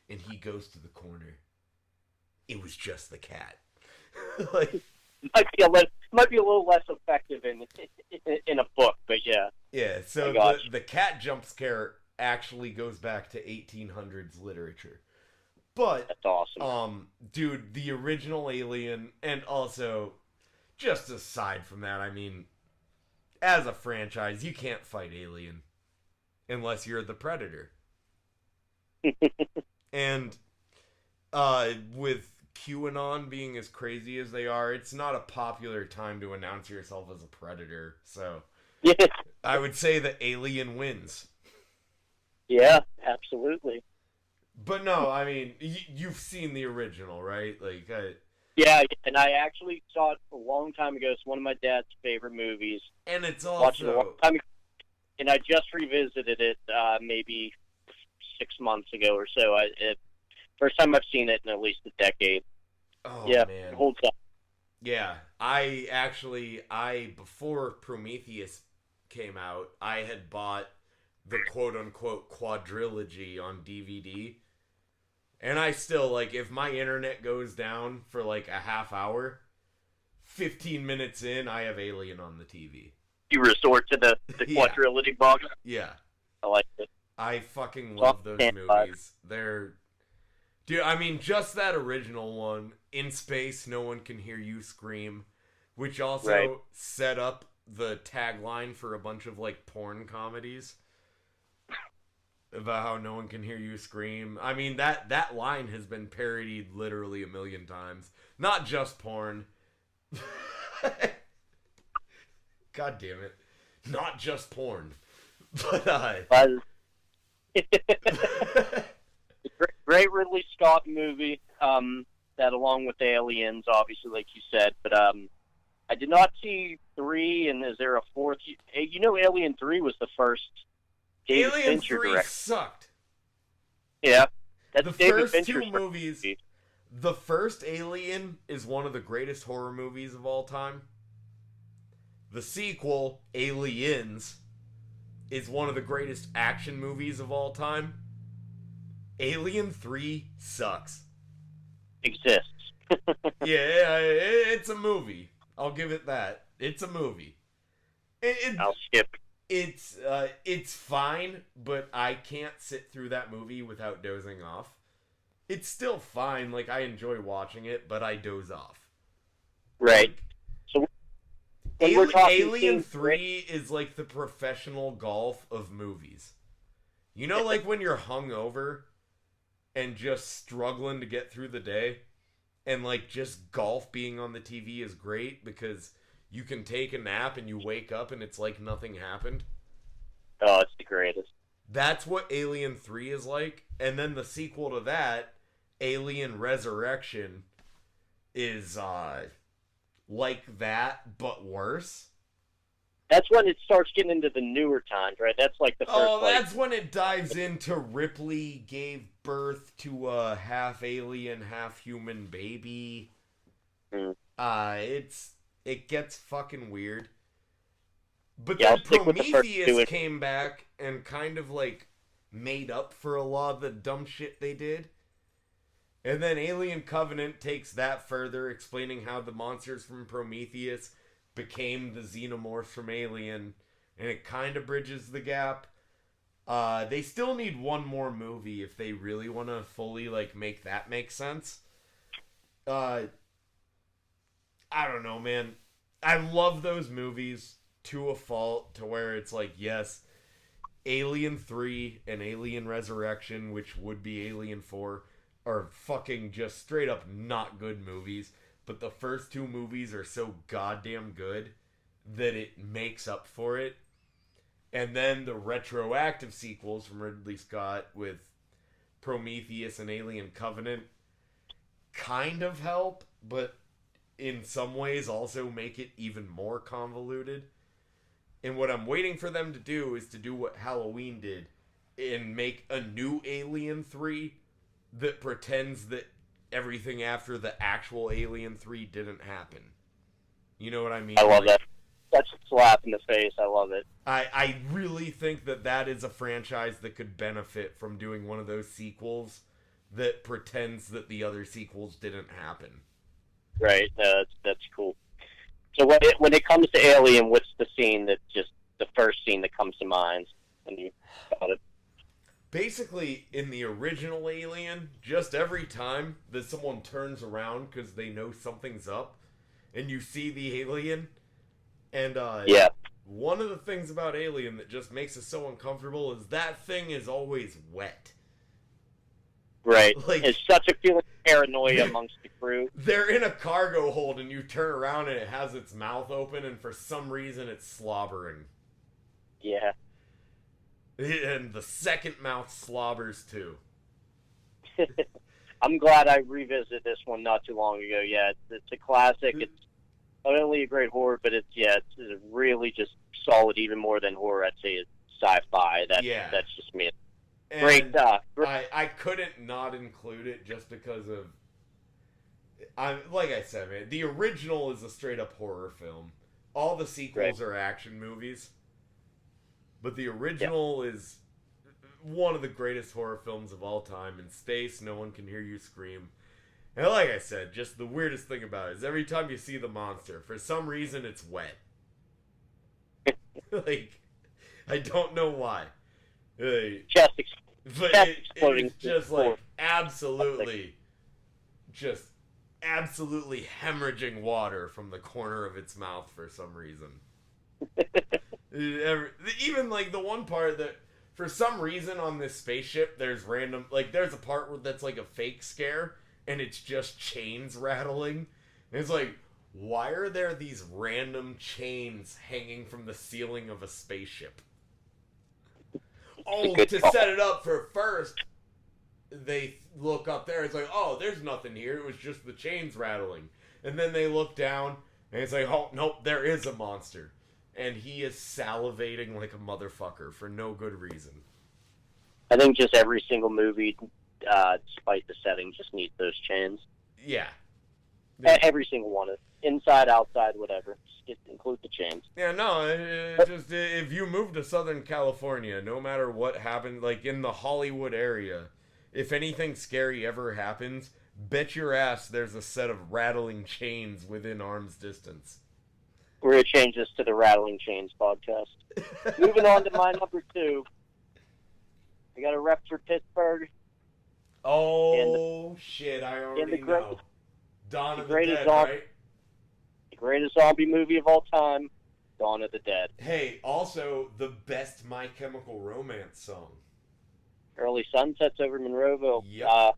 and he goes to the corner. It was just the cat. Might be a little less effective in a book, but yeah. Yeah, so the cat jump scare actually goes back to 1800s literature. But that's awesome. Dude, the original Alien, and also, just aside from that, I mean, as a franchise, you can't fight Alien unless you're the Predator. And with QAnon being as crazy as they are, it's not a popular time to announce yourself as a predator. So I would say that Alien wins. Yeah, absolutely. But no, I mean, you've seen the original, right? Yeah, and I actually saw it a long time ago. It's one of my dad's favorite movies. And it's also... Watched it a long time ago, and I just revisited it maybe 6 months ago or so. First time I've seen it in at least a decade. Oh Yeah, man. it holds up. Yeah, before Prometheus came out, I had bought the quote unquote quadrilogy on DVD. And I still, like, if my internet goes down for like a half hour, 15 minutes in, I have Alien on the TV. You resort to the Yeah. quadrilogy box. Yeah. I like it. I fucking love those movies. They're. Dude, I mean, just that original one, In Space, No One Can Hear You Scream, which also set up the tagline for a bunch of, like, porn comedies about how no one can hear you scream. I mean, that line has been parodied literally a million times. Not just porn. God damn it. Not just porn. But, Great Ridley Scott movie. That along with Aliens, obviously, like you said. But I did not see 3, and is there a 4th? You know, Alien 3 was the first David Alien Fincher 3 director. sucked. Yeah. That's The David first Fincher's two movies, the first Alien is one of the greatest horror movies of all time. The sequel, Aliens, is one of the greatest action movies of all time. Alien 3 sucks. Exists. Yeah, it's a movie. I'll give it that. It's a movie. I'll skip. It's fine, but I can't sit through that movie without dozing off. It's still fine, like I enjoy watching it, but I doze off. Right. Like, So when we're talking Alien 3 is like the professional golf of movies. You know, like when you're hungover and just struggling to get through the day, and like just golf being on the TV is great because you can take a nap and you wake up and it's like nothing happened. Oh, it's the greatest. That's what Alien 3 is like. And then the sequel to that, Alien Resurrection, is like that, but worse. That's when it starts getting into the newer times, right? That's like the first. Oh, that's when it dives into Ripley gave birth to a half alien, half human baby. It gets fucking weird. But then Prometheus came back and kind of like made up for a lot of the dumb shit they did. And then Alien Covenant takes that further, explaining how the monsters from Prometheus became the xenomorphs from Alien, and it kind of bridges the gap. They still need one more movie if they really want to fully like make that make sense. I don't know, man. I love those movies to a fault, to where it's like, yes, Alien 3 and Alien Resurrection, which would be Alien 4, are fucking just straight up not good movies. But the first two movies are so goddamn good that it makes up for it. And then the retroactive sequels from Ridley Scott with Prometheus and Alien Covenant kind of help, but in some ways also make it even more convoluted. And what I'm waiting for them to do is to do what Halloween did and make a new Alien 3 that pretends that everything after the actual Alien 3 didn't happen. You know what I mean? I love that. That's a slap in the face. I love it. I really think that is a franchise that could benefit from doing one of those sequels that pretends that the other sequels didn't happen. Right. That's cool. So when it comes to Alien, what's the scene that just the first scene that comes to mind when you got it? Basically, in the original Alien, just every time that someone turns around because they know something's up, and you see the alien, and one of the things about Alien that just makes us so uncomfortable is that thing is always wet. Right. Like, it's such a feeling of paranoia amongst the crew. They're in a cargo hold, and you turn around and it has its mouth open, and for some reason it's slobbering. Yeah. And the second mouth slobbers too. I'm glad I revisited this one not too long ago. Yeah, it's a classic. It's not only a great horror, but it's really just solid, even more than horror. I'd say it's sci-fi. That's just me. And great. I couldn't not include it just because of Like I said, man, the original is a straight up horror film. All the sequels are action movies, but the original is one of the greatest horror films of all time. In space, no one can hear you scream. And like I said, just the weirdest thing about it is every time you see the monster, for some reason it's wet. Like, I don't know why. Chest exploding. It's just like absolutely hemorrhaging water from the corner of its mouth for some reason. Even like the one part that, for some reason on this spaceship, there's a part where that's like a fake scare, and it's just chains rattling. And it's like, why are there these random chains hanging from the ceiling of a spaceship? Oh, to set it up for first, they look up there. It's like, oh, there's nothing here. It was just the chains rattling. And then they look down, and it's like, oh, nope, there is a monster. And he is salivating like a motherfucker for no good reason. I think just every single movie, despite the setting, just needs those chains. Yeah. Every single one. Inside, outside, whatever. Just include the chains. Yeah, no, just if you move to Southern California, no matter what happened, like in the Hollywood area, if anything scary ever happens, bet your ass there's a set of rattling chains within arm's distance. We're going to change this to the Rattling Chains podcast. Moving on to my number 2. I got a rep for Pittsburgh. Oh, shit, I already know. Dawn of the Dead, right? The greatest zombie movie of all time, Dawn of the Dead. Hey, also, the best My Chemical Romance song. Early Sunsets over Monroeville. Yep.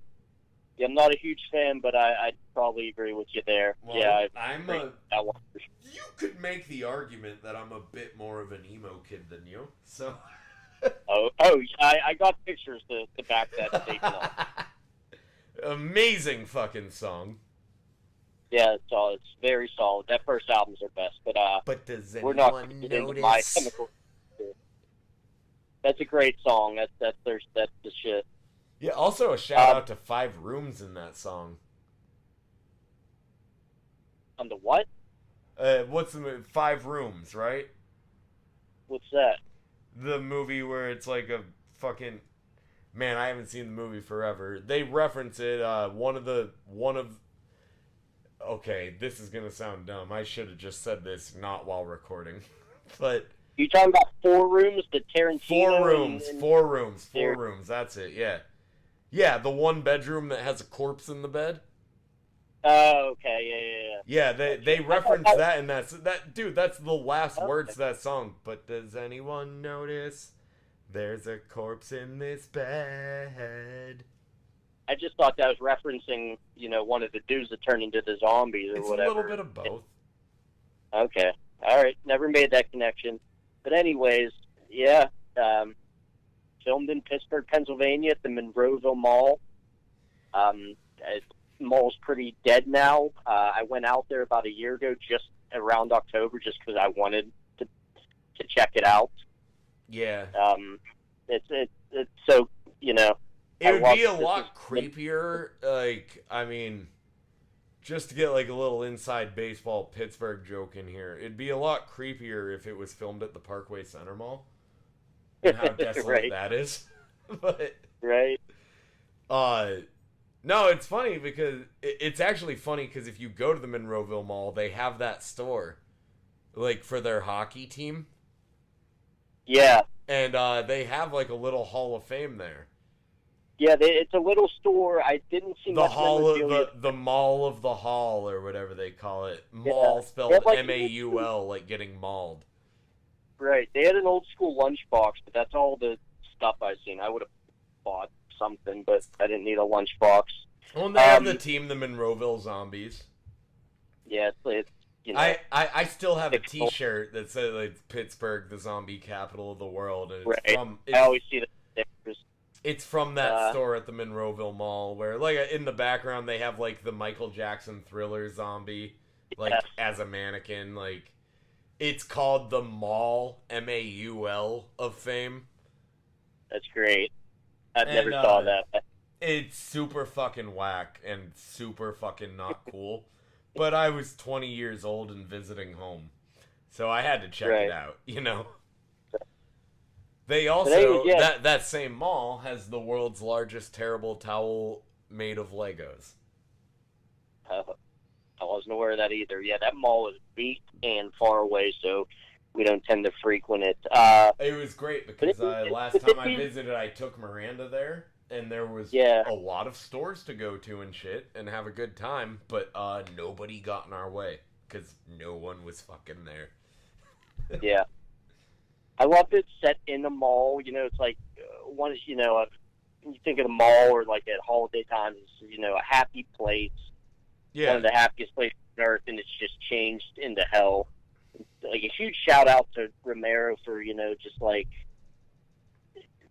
Yeah, I'm not a huge fan, but I'd probably agree with you there. Well, yeah, that one. You could make the argument that I'm a bit more of an emo kid than you, so... I got pictures to back that statement up. Amazing fucking song. Yeah, it's very solid. That first album's their best, but does anyone we're not notice? My Chemical. That's a great song. That's the shit. Yeah. Also, a shout out to 5 Rooms in that song. On the what? What's the movie? 5 Rooms, right? What's that? The movie where it's like a fucking... Man, I haven't seen the movie forever. They reference it, Okay, this is gonna sound dumb. I should have just said this not while recording. But... You talking about 4 Rooms? The Tarantino... 4 rooms, that's it, yeah. Yeah, the one bedroom that has a corpse in the bed. Oh, okay, yeah. Yeah, they reference that, and that's the last words to that song. But does anyone notice there's a corpse in this bed? I just thought that was referencing, one of the dudes that turned into the zombies or whatever. It's a little bit of both. Okay, all right. Never made that connection. But anyways, yeah, filmed in Pittsburgh, Pennsylvania at the Monroeville Mall. Mall's pretty dead now. I went out there about a year ago, just around October, just because I wanted to check it out. Yeah. It's so It would be a lot creepier. Like, I mean, just to get like a little inside baseball Pittsburgh joke in here, it'd be a lot creepier if it was filmed at the Parkway Center Mall. And how desolate right. that is. But right. No, it's funny because it's actually funny because if you go to the Monroeville Mall, they have that store, like for their hockey team. Yeah. And they have like a little Hall of Fame there. Yeah, it's a little store. I didn't see the Mall of the Hall or whatever they call it. Mall spelled M-A-U-L, like getting mauled. Right. They had an old school lunchbox, but that's all the stuff I've seen. I would have bought something, but I didn't need a lunchbox. Well, and they have the team, the Monroeville Zombies. Yeah, it's I still have a T-shirt that says like, Pittsburgh, the zombie capital of the world. And I always see the pictures. It's from that store at the Monroeville Mall where, like, in the background they have like the Michael Jackson Thriller zombie, like as a mannequin. Like, it's called the Mall, M-A-U-L, of Fame. That's great. I've never saw that. It's super fucking whack and super fucking not cool. But I was 20 years old and visiting home. So I had to check it out, you know? They also, that same mall has the world's largest terrible towel made of Legos. I wasn't aware of that either. Yeah, that mall is beat and far away, so we don't tend to frequent it. It was great because last time I visited, I took Miranda there, and there was a lot of stores to go to and shit, and have a good time, but nobody got in our way, because no one was fucking there. Yeah. I love it set in the mall. You know, it's like, when you think of the mall or like at holiday times, it's, a happy place. Yeah. One of the happiest places on earth, and it's just changed into hell. Like, a huge shout out to Romero for, just like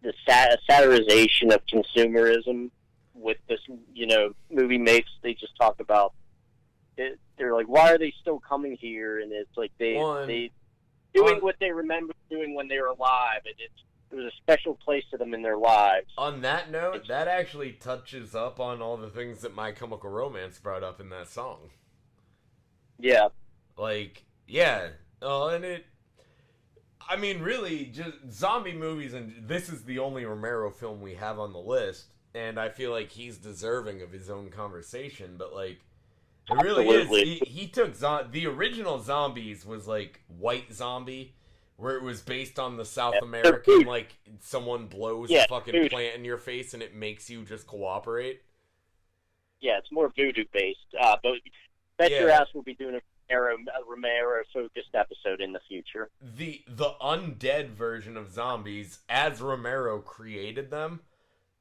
the satirization of consumerism with this, movie makes. They just talk about it. They're like, why are they still coming here? And it's like they doing what they remember doing when they were alive. It was a special place to them in their lives. On that note, that actually touches up on all the things that My Chemical Romance brought up in that song. Yeah. Like, yeah. I mean, really, just zombie movies, and this is the only Romero film we have on the list, and I feel like he's deserving of his own conversation, but, like, it really is. He took the original Zombies was like White Zombie, where it was based on the South American, like, someone blows a fucking plant in your face and it makes you just cooperate. Yeah, it's more voodoo based. But bet your ass will be doing a Romero focused episode in the future. The undead version of zombies, as Romero created them,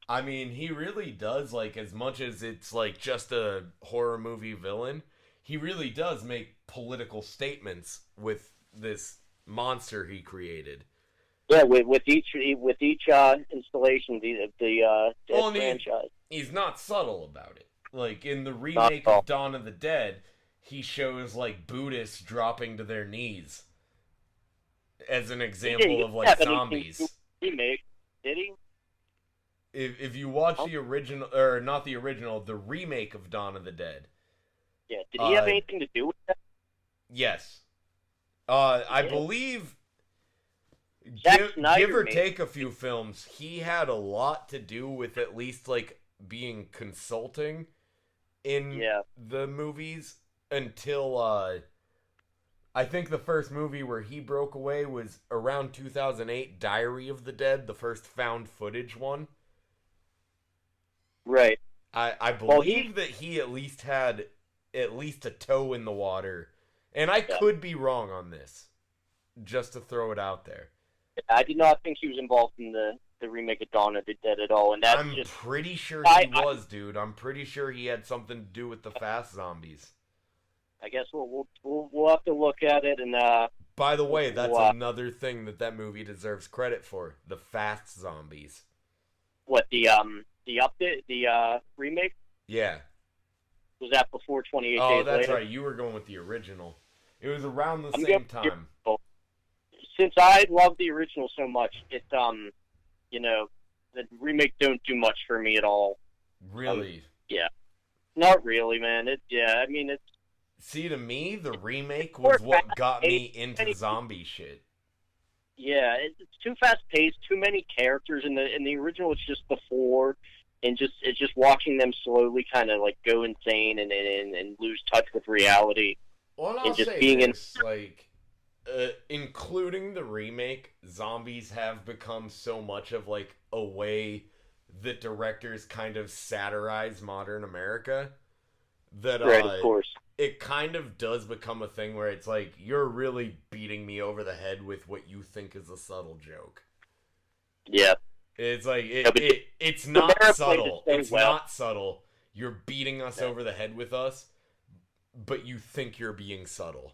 I mean, he really does, like, as much as it's, like, just a horror movie villain, he really does make political statements with this monster he created. Yeah, with each installation, the franchise. He's not subtle about it. Like, in the remake of Dawn of the Dead, he shows, like, Buddhists dropping to their knees as an example of, like, zombies. Remake, did he? If you watch the original, or not the original, the remake of Dawn of the Dead. Yeah, did he have anything to do with that? Yes. I believe, give or take a few films, he had a lot to do with at least, like, being consulting in the movies until, I think the first movie where he broke away was around 2008, Diary of the Dead, the first found footage one. Right. I believe that he at least had a toe in the water. And I could be wrong on this. Just to throw it out there. I did not think he was involved in the remake of Dawn of the Dead at all. And I'm pretty sure he was, dude. I'm pretty sure he had something to do with the fast zombies. I guess we'll have to look at it. And by the way, that's another thing that movie deserves credit for. The fast zombies. What, the update, the remake? Yeah. Was that before 28 Days Later? Oh, that's later? right. You were going with the original. It was around the same time. Since I love the original so much, the remake don't do much for me at all. Really? Yeah. Not really, man. See, to me, the remake was what got me into zombie shit. Yeah, it's too fast-paced, too many characters. In the original, it's just the four, and it's just watching them slowly kind of, like, go insane and lose touch with reality. Well, I'll just say this, like, including the remake, zombies have become so much of, like, a way that directors kind of satirize modern America that, right, of course. It kind of does become a thing where it's like, you're really beating me over the head with what you think is a subtle joke. Yeah. It's like, it's not subtle. It's not subtle. You're beating us over the head with us, but you think you're being subtle.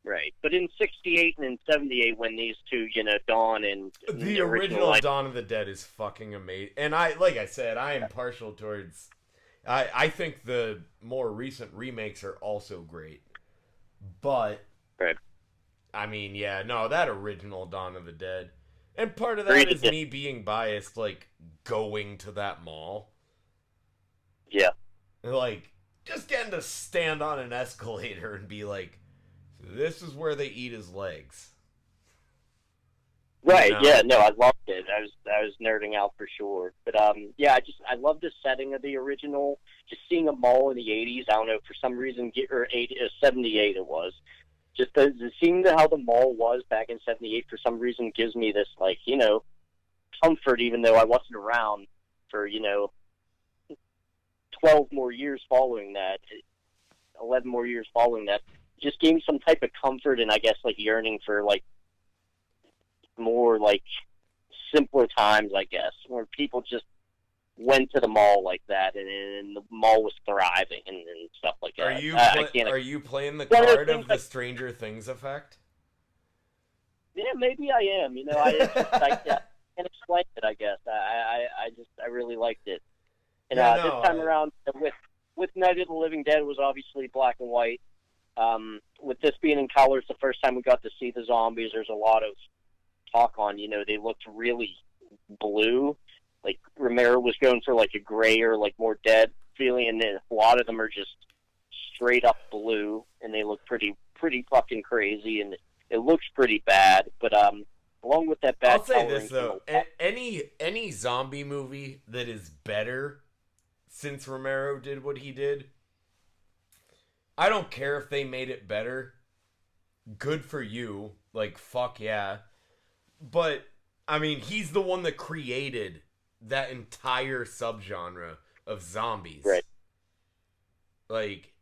Right. But in 68 and in 78, when these two, Dawn and the original Dawn of the Dead is fucking amazing. And like I said, I am partial towards... I think the more recent remakes are also great. But, right. I mean, yeah, no, that original Dawn of the Dead. And part of that is me being biased, like, going to that mall. Yeah. Like, just getting to stand on an escalator and be like, this is where they eat his legs. Right. You know? Yeah. No, I loved it. I was nerding out for sure. But yeah, I love the setting of the original. Just seeing a mall in the '80s. I don't know, for some reason, or 78 it was. Just seeing how the mall was back in '78 for some reason gives me this, like, comfort, even though I wasn't around for 12 more years following that, 11 more years following that. Just gave me some type of comfort, and I guess like yearning for like more like simpler times, I guess, where people just went to the mall like that, and the mall was thriving and stuff like that. Are you playing the card of the Stranger Things effect? Yeah, maybe I am. I can't explain it. I guess I really liked it. And this time around with Night of the Living Dead, was obviously black and white. With this being in colors, the first time we got to see the zombies, there's a lot of talk on, they looked really blue. Like Romero was going for like a gray or like more dead feeling, and then a lot of them are just straight up blue, and they look pretty fucking crazy, and it looks pretty bad. But along with that bad, I'll say this though: any zombie movie that is better since Romero did what he did, I don't care if they made it better. Good for you. Like, fuck yeah. But, I mean, he's the one that created that entire subgenre of zombies. Right. Like,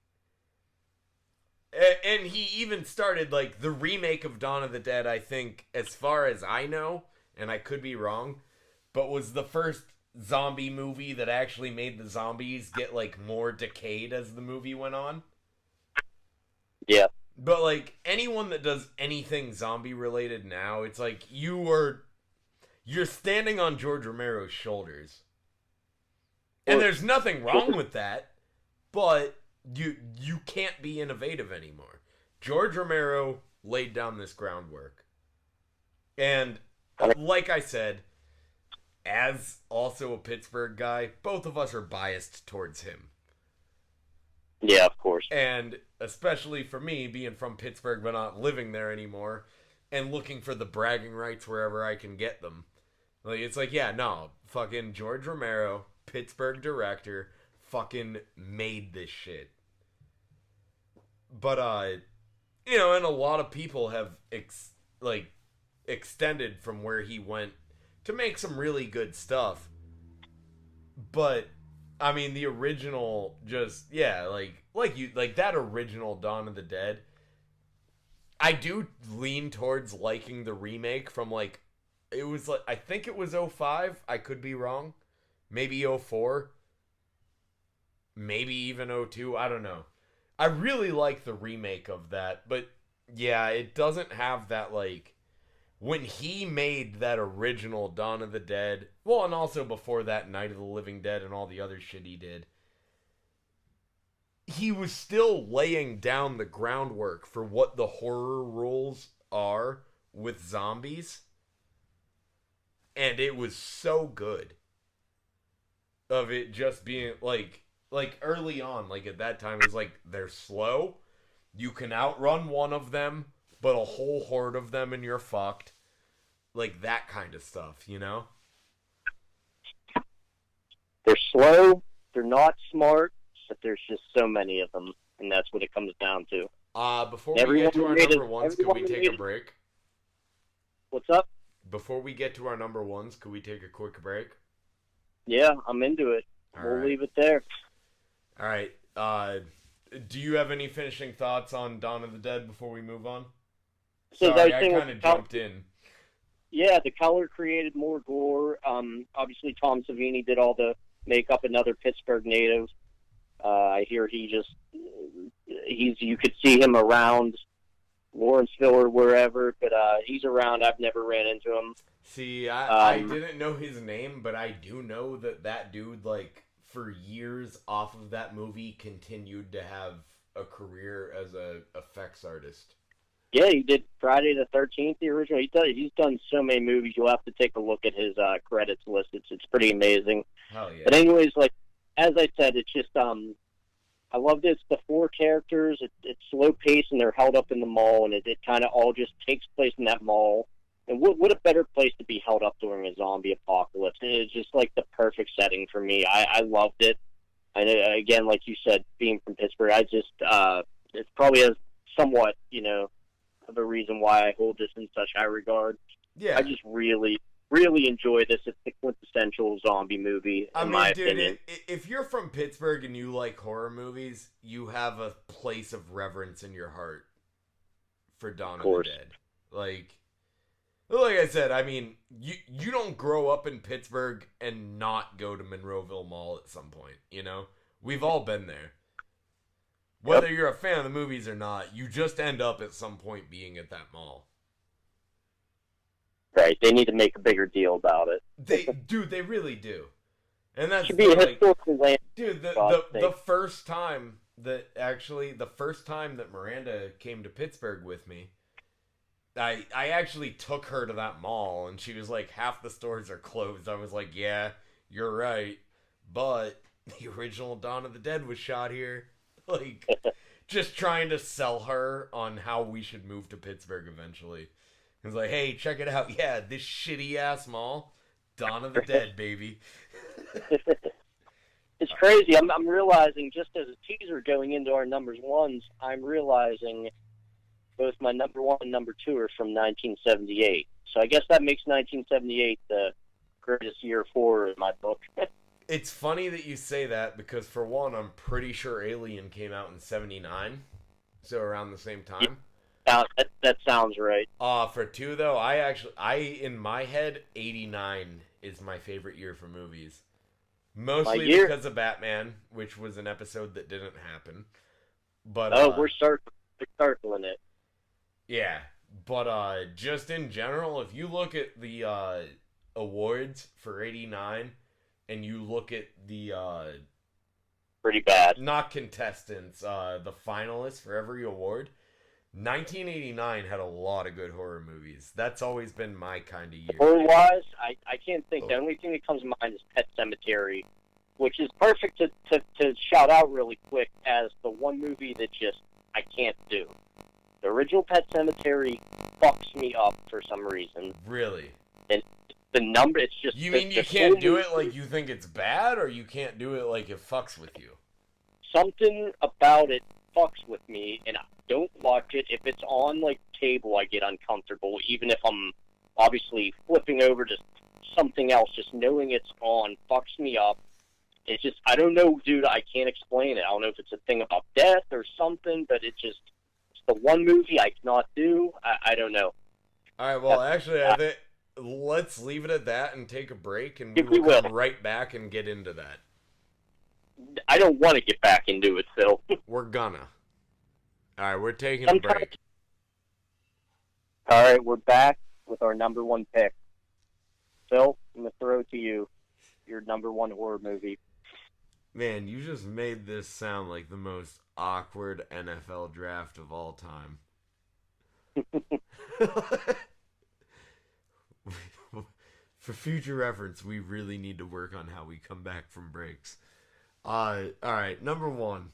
and he even started, like, the remake of Dawn of the Dead, I think, as far as I know, and I could be wrong, but was the first zombie movie that actually made the zombies get, like, more decayed as the movie went on. Yeah. But, like, anyone that does anything zombie-related now, it's like, you're standing on George Romero's shoulders. And there's nothing wrong with that, but you can't be innovative anymore. George Romero laid down this groundwork. And, like I said, as also a Pittsburgh guy, both of us are biased towards him. Yeah, of course. And especially for me, being from Pittsburgh but not living there anymore, and looking for the bragging rights wherever I can get them. Like, it's like, yeah, no, fucking George Romero, Pittsburgh director, fucking made this shit. But, and a lot of people have, extended from where he went to make some really good stuff. But, I mean, the original, just, yeah, like that original Dawn of the Dead, I do lean towards liking the remake from, like, it was, like, I think it was 05, I could be wrong, maybe 04, maybe even 02, I don't know. I really like the remake of that, but, yeah, it doesn't have that, like, when he made that original Dawn of the Dead, well, and also before that, Night of the Living Dead and all the other shit he did, he was still laying down the groundwork for what the horror rules are with zombies. And it was so good. Of it just being, like early on, like at that time, it was like, they're slow, you can outrun one of them, but a whole horde of them and you're fucked. Like, that kind of stuff, you know? They're slow, they're not smart, but there's just so many of them, and that's what it comes down to. Before we get to our number ones, could we take a break? What's up? Before we get to our number ones, could we take a quick break? Yeah, I'm into it. We'll leave it there. All right. Do you have any finishing thoughts on Dawn of the Dead before we move on? Sorry, I kind of jumped in. Yeah, the color created more gore. Obviously, Tom Savini did all the makeup, another Pittsburgh native. I hear you could see him around Lawrenceville or wherever, but he's around. I've never ran into him. See, I didn't know his name, but I do know that dude, like, for years off of that movie, continued to have a career as a effects artist. Yeah, he did Friday the 13th, the original. He's done so many movies. You'll have to take a look at his credits list. It's pretty amazing. Hell yeah. But anyways, like, as I said, it's just I love this. The four characters. It's slow paced, and they're held up in the mall, and it kind of all just takes place in that mall. And what a better place to be held up during a zombie apocalypse? It's just like the perfect setting for me. I loved it. And again, like you said, being from Pittsburgh, I just it's probably a somewhat of a reason why I hold this in such high regard. Yeah. I just really, really enjoy this. It's the quintessential zombie movie, in my opinion. If you're from Pittsburgh and you like horror movies, you have a place of reverence in your heart for Dawn of the Dead. Like I said, I mean, you don't grow up in Pittsburgh and not go to Monroeville Mall at some point, We've all been there. Whether you're a fan of the movies or not, you just end up at some point being at that mall. Right, they need to make a bigger deal about it. They really do. And that's should be a historical land. Dude, the first time that Miranda came to Pittsburgh with me, I actually took her to that mall, and she was like, half the stores are closed. I was like, yeah, you're right, but the original Dawn of the Dead was shot here. Like, just trying to sell her on how we should move to Pittsburgh eventually. It was like, hey, check it out. Yeah, this shitty-ass mall, Dawn of the Dead, baby. It's crazy. I'm realizing, just as a teaser going into our numbers ones, I'm realizing both my number one and number two are from 1978. So I guess that makes 1978 the greatest year of horror in my book. It's funny that you say that because, for one, I'm pretty sure Alien came out in 79, so around the same time. That sounds right. For two, though, in my head, 89 is my favorite year for movies. Mostly because of Batman, which was an episode that didn't happen. But we're circling it. Yeah, but just in general, if you look at the awards for 89, and you look at the pretty bad, not contestants, the finalists for every award, 1989 had a lot of good horror movies. That's always been my kind of year. Horror-wise, I can't think. The only thing that comes to mind is Pet Sematary, which is perfect to shout out really quick as the one movie that just I can't do. The original Pet Sematary fucks me up for some reason. Really? And the number, it's just... You mean you can't do it like you think it's bad, or you can't do it like it fucks with you? Something about it fucks with me, and I don't watch it. If it's on, like, table, I get uncomfortable, even if I'm obviously flipping over to something else. Just knowing it's on fucks me up. It's just, I don't know, dude, I can't explain it. I don't know if it's a thing about death or something, but it's the one movie I cannot do. I don't know. All right, well, actually, I think let's leave it at that and take a break, and we will come right back and get into that. I don't want to get back into it, Phil. We're gonna. All right, we're taking a break. All right, we're back with our number one pick. Phil, I'm going to throw it to you. Your number one horror movie. Man, you just made this sound like the most awkward NFL draft of all time. For future reference, we really need to work on how we come back from breaks. All right, number one.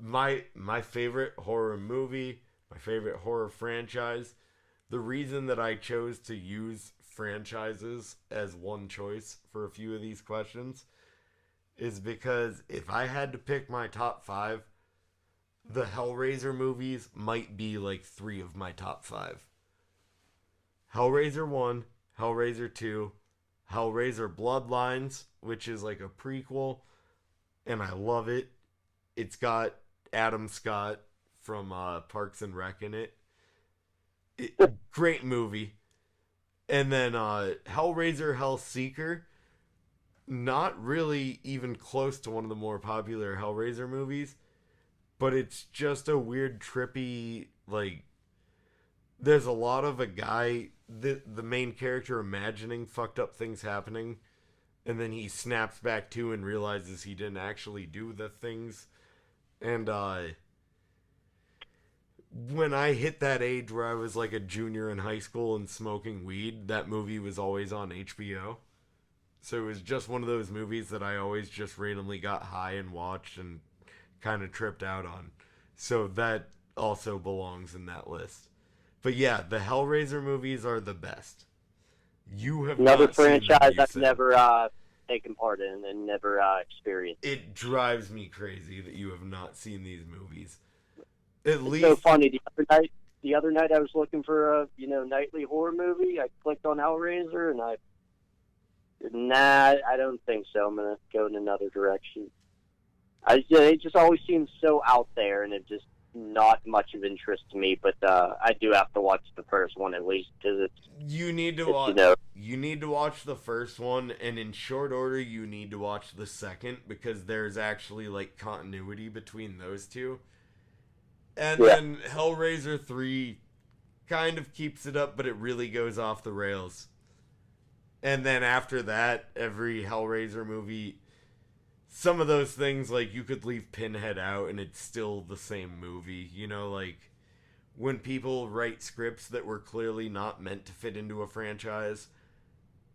My favorite horror movie, my favorite horror franchise. The reason that I chose to use franchises as one choice for a few of these questions is because if I had to pick my top 5, the Hellraiser movies might be like 3 of my top 5. Hellraiser 1, Hellraiser 2, Hellraiser Bloodlines, which is like a prequel, and I love it. It's got Adam Scott from Parks and Rec in it. Great movie. And then Hellraiser Hellseeker, not really even close to one of the more popular Hellraiser movies, but it's just a weird, trippy, like, there's a lot of a guy, the main character imagining fucked up things happening, and then he snaps back to and realizes he didn't actually do the things. And when I hit that age where I was like a junior in high school and smoking weed, that movie was always on HBO. So it was just one of those movies that I always just randomly got high and watched and kind of tripped out on. So that also belongs in that list. But yeah, the Hellraiser movies are the best. You have Another not seen them, franchise you I've said. never taken part in and never experienced. It drives me crazy that you have not seen these movies. At It's least so funny. The other night I was looking for a nightly horror movie. I clicked on Hellraiser and I don't think so. I'm gonna go in another direction. It just always seems so out there, and it just not much of interest to me. But I do have to watch the first one at least because you need to it's watch. You need to watch the first one, and in short order, you need to watch the second because there's actually like continuity between those two. And then Hellraiser 3 kind of keeps it up, but it really goes off the rails. And then after that, every Hellraiser movie, some of those things, like, you could leave Pinhead out and it's still the same movie. You know, like, when people write scripts that were clearly not meant to fit into a franchise,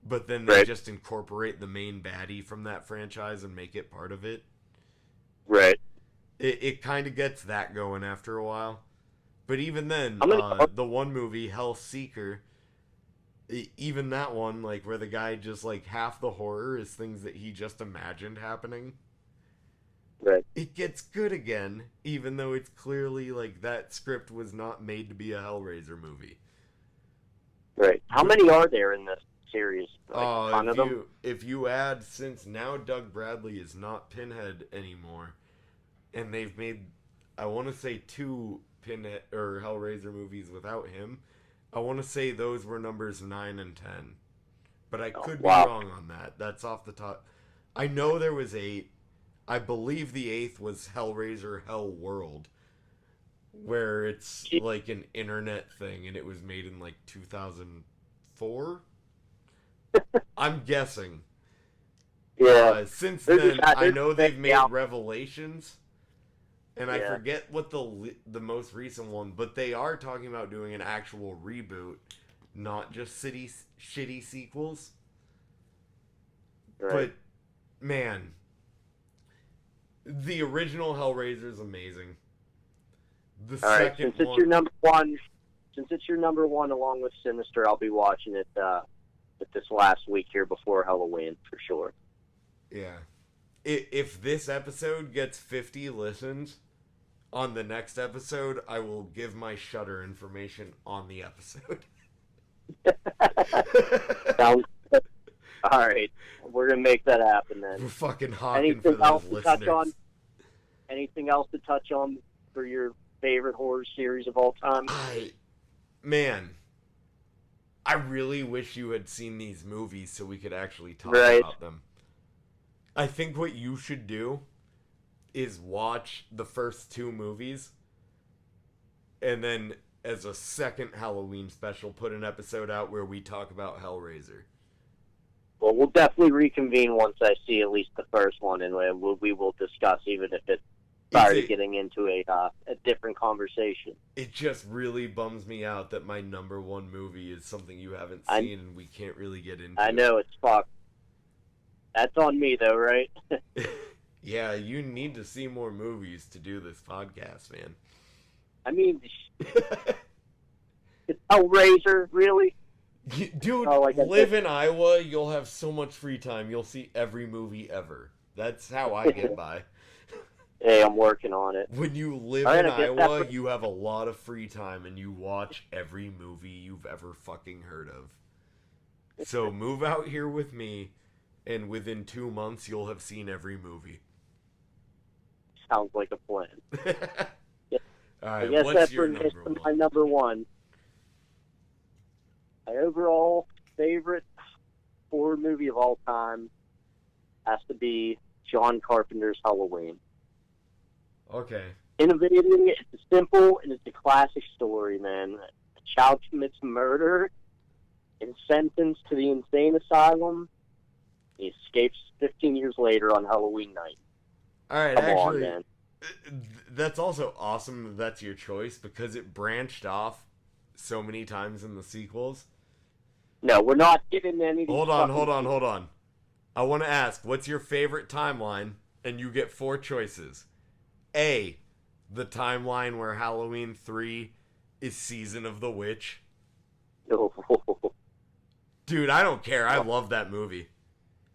but then they just incorporate the main baddie from that franchise and make it part of it. Right. It kind of gets that going after a while. But even then, the one movie, Hellseeker, even that one, like, where the guy just, like, half the horror is things that he just imagined happening. Right. It gets good again, even though it's clearly, like, that script was not made to be a Hellraiser movie. Right. How many are there in this series? Like, ton of them? If you add, since now Doug Bradley is not Pinhead anymore, and they've made, I want to say 2 Pinhead or Hellraiser movies without him, I want to say those were numbers 9 and 10. But I could be wrong on that. That's off the top. I know there was 8. I believe the 8th was Hellraiser Hell World, where it's like an internet thing, and it was made in like 2004? I'm guessing. Yeah. Since then, I know they've made Revelations, and I forget what the most recent one, but they are talking about doing an actual reboot, not just shitty sequels. Right. But, man, the original Hellraiser is amazing. The second since it's your number one, along with Sinister, I'll be watching it this last week here before Halloween for sure. Yeah. If this episode gets 50 listens on the next episode, I will give my Shudder information on the episode. Sounds good. All right. We're going to make that happen then. We're fucking hawking for those listeners. Anything else to touch on for your favorite horror series of all time? Man, I really wish you had seen these movies so we could actually talk about them. I think what you should do is watch the first 2 movies, and then as a second Halloween special, put an episode out where we talk about Hellraiser. Well, we'll definitely reconvene once I see at least the first one, and we will discuss, even if it's prior to getting into a different conversation. It just really bums me out that my number 1 movie is something you haven't seen and we can't really get into. I know, it's fucked. That's on me, though, right? Yeah, you need to see more movies to do this podcast, man. I mean, it's Hellraiser, really? Dude, live in Iowa, you'll have so much free time. You'll see every movie ever. That's how I get by. Hey, I'm working on it. When you live in Iowa, you have a lot of free time, and you watch every movie you've ever fucking heard of. So move out here with me, and within 2 months, you'll have seen every movie. Sounds like a plan. All right, I guess what's that's your my number 1. My overall favorite horror movie of all time has to be John Carpenter's Halloween. Okay. Innovating, it's simple, and it's a classic story, man. A child commits murder and sentenced to the insane asylum. He escapes 15 years later on Halloween night. All right, Come on, man. That's also awesome that that's your choice because it branched off so many times in the sequels. No, we're not getting anything. Hold on. I want to ask, what's your favorite timeline? And you get 4 choices. A, the timeline where Halloween 3 is Season of the Witch. Dude, I don't care. I love that movie.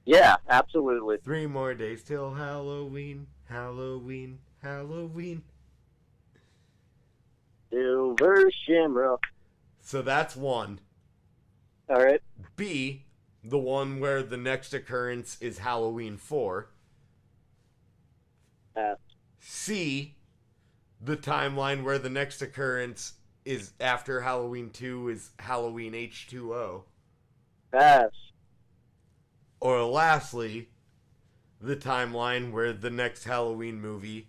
Yeah, absolutely. 3 more days till Halloween, Halloween, Halloween. Silver Shamrock. So that's one. All right. B, the one where the next occurrence is Halloween 4. C, the timeline where the next occurrence is after Halloween 2 is Halloween H2O. Pass. Or lastly, the timeline where the next Halloween movie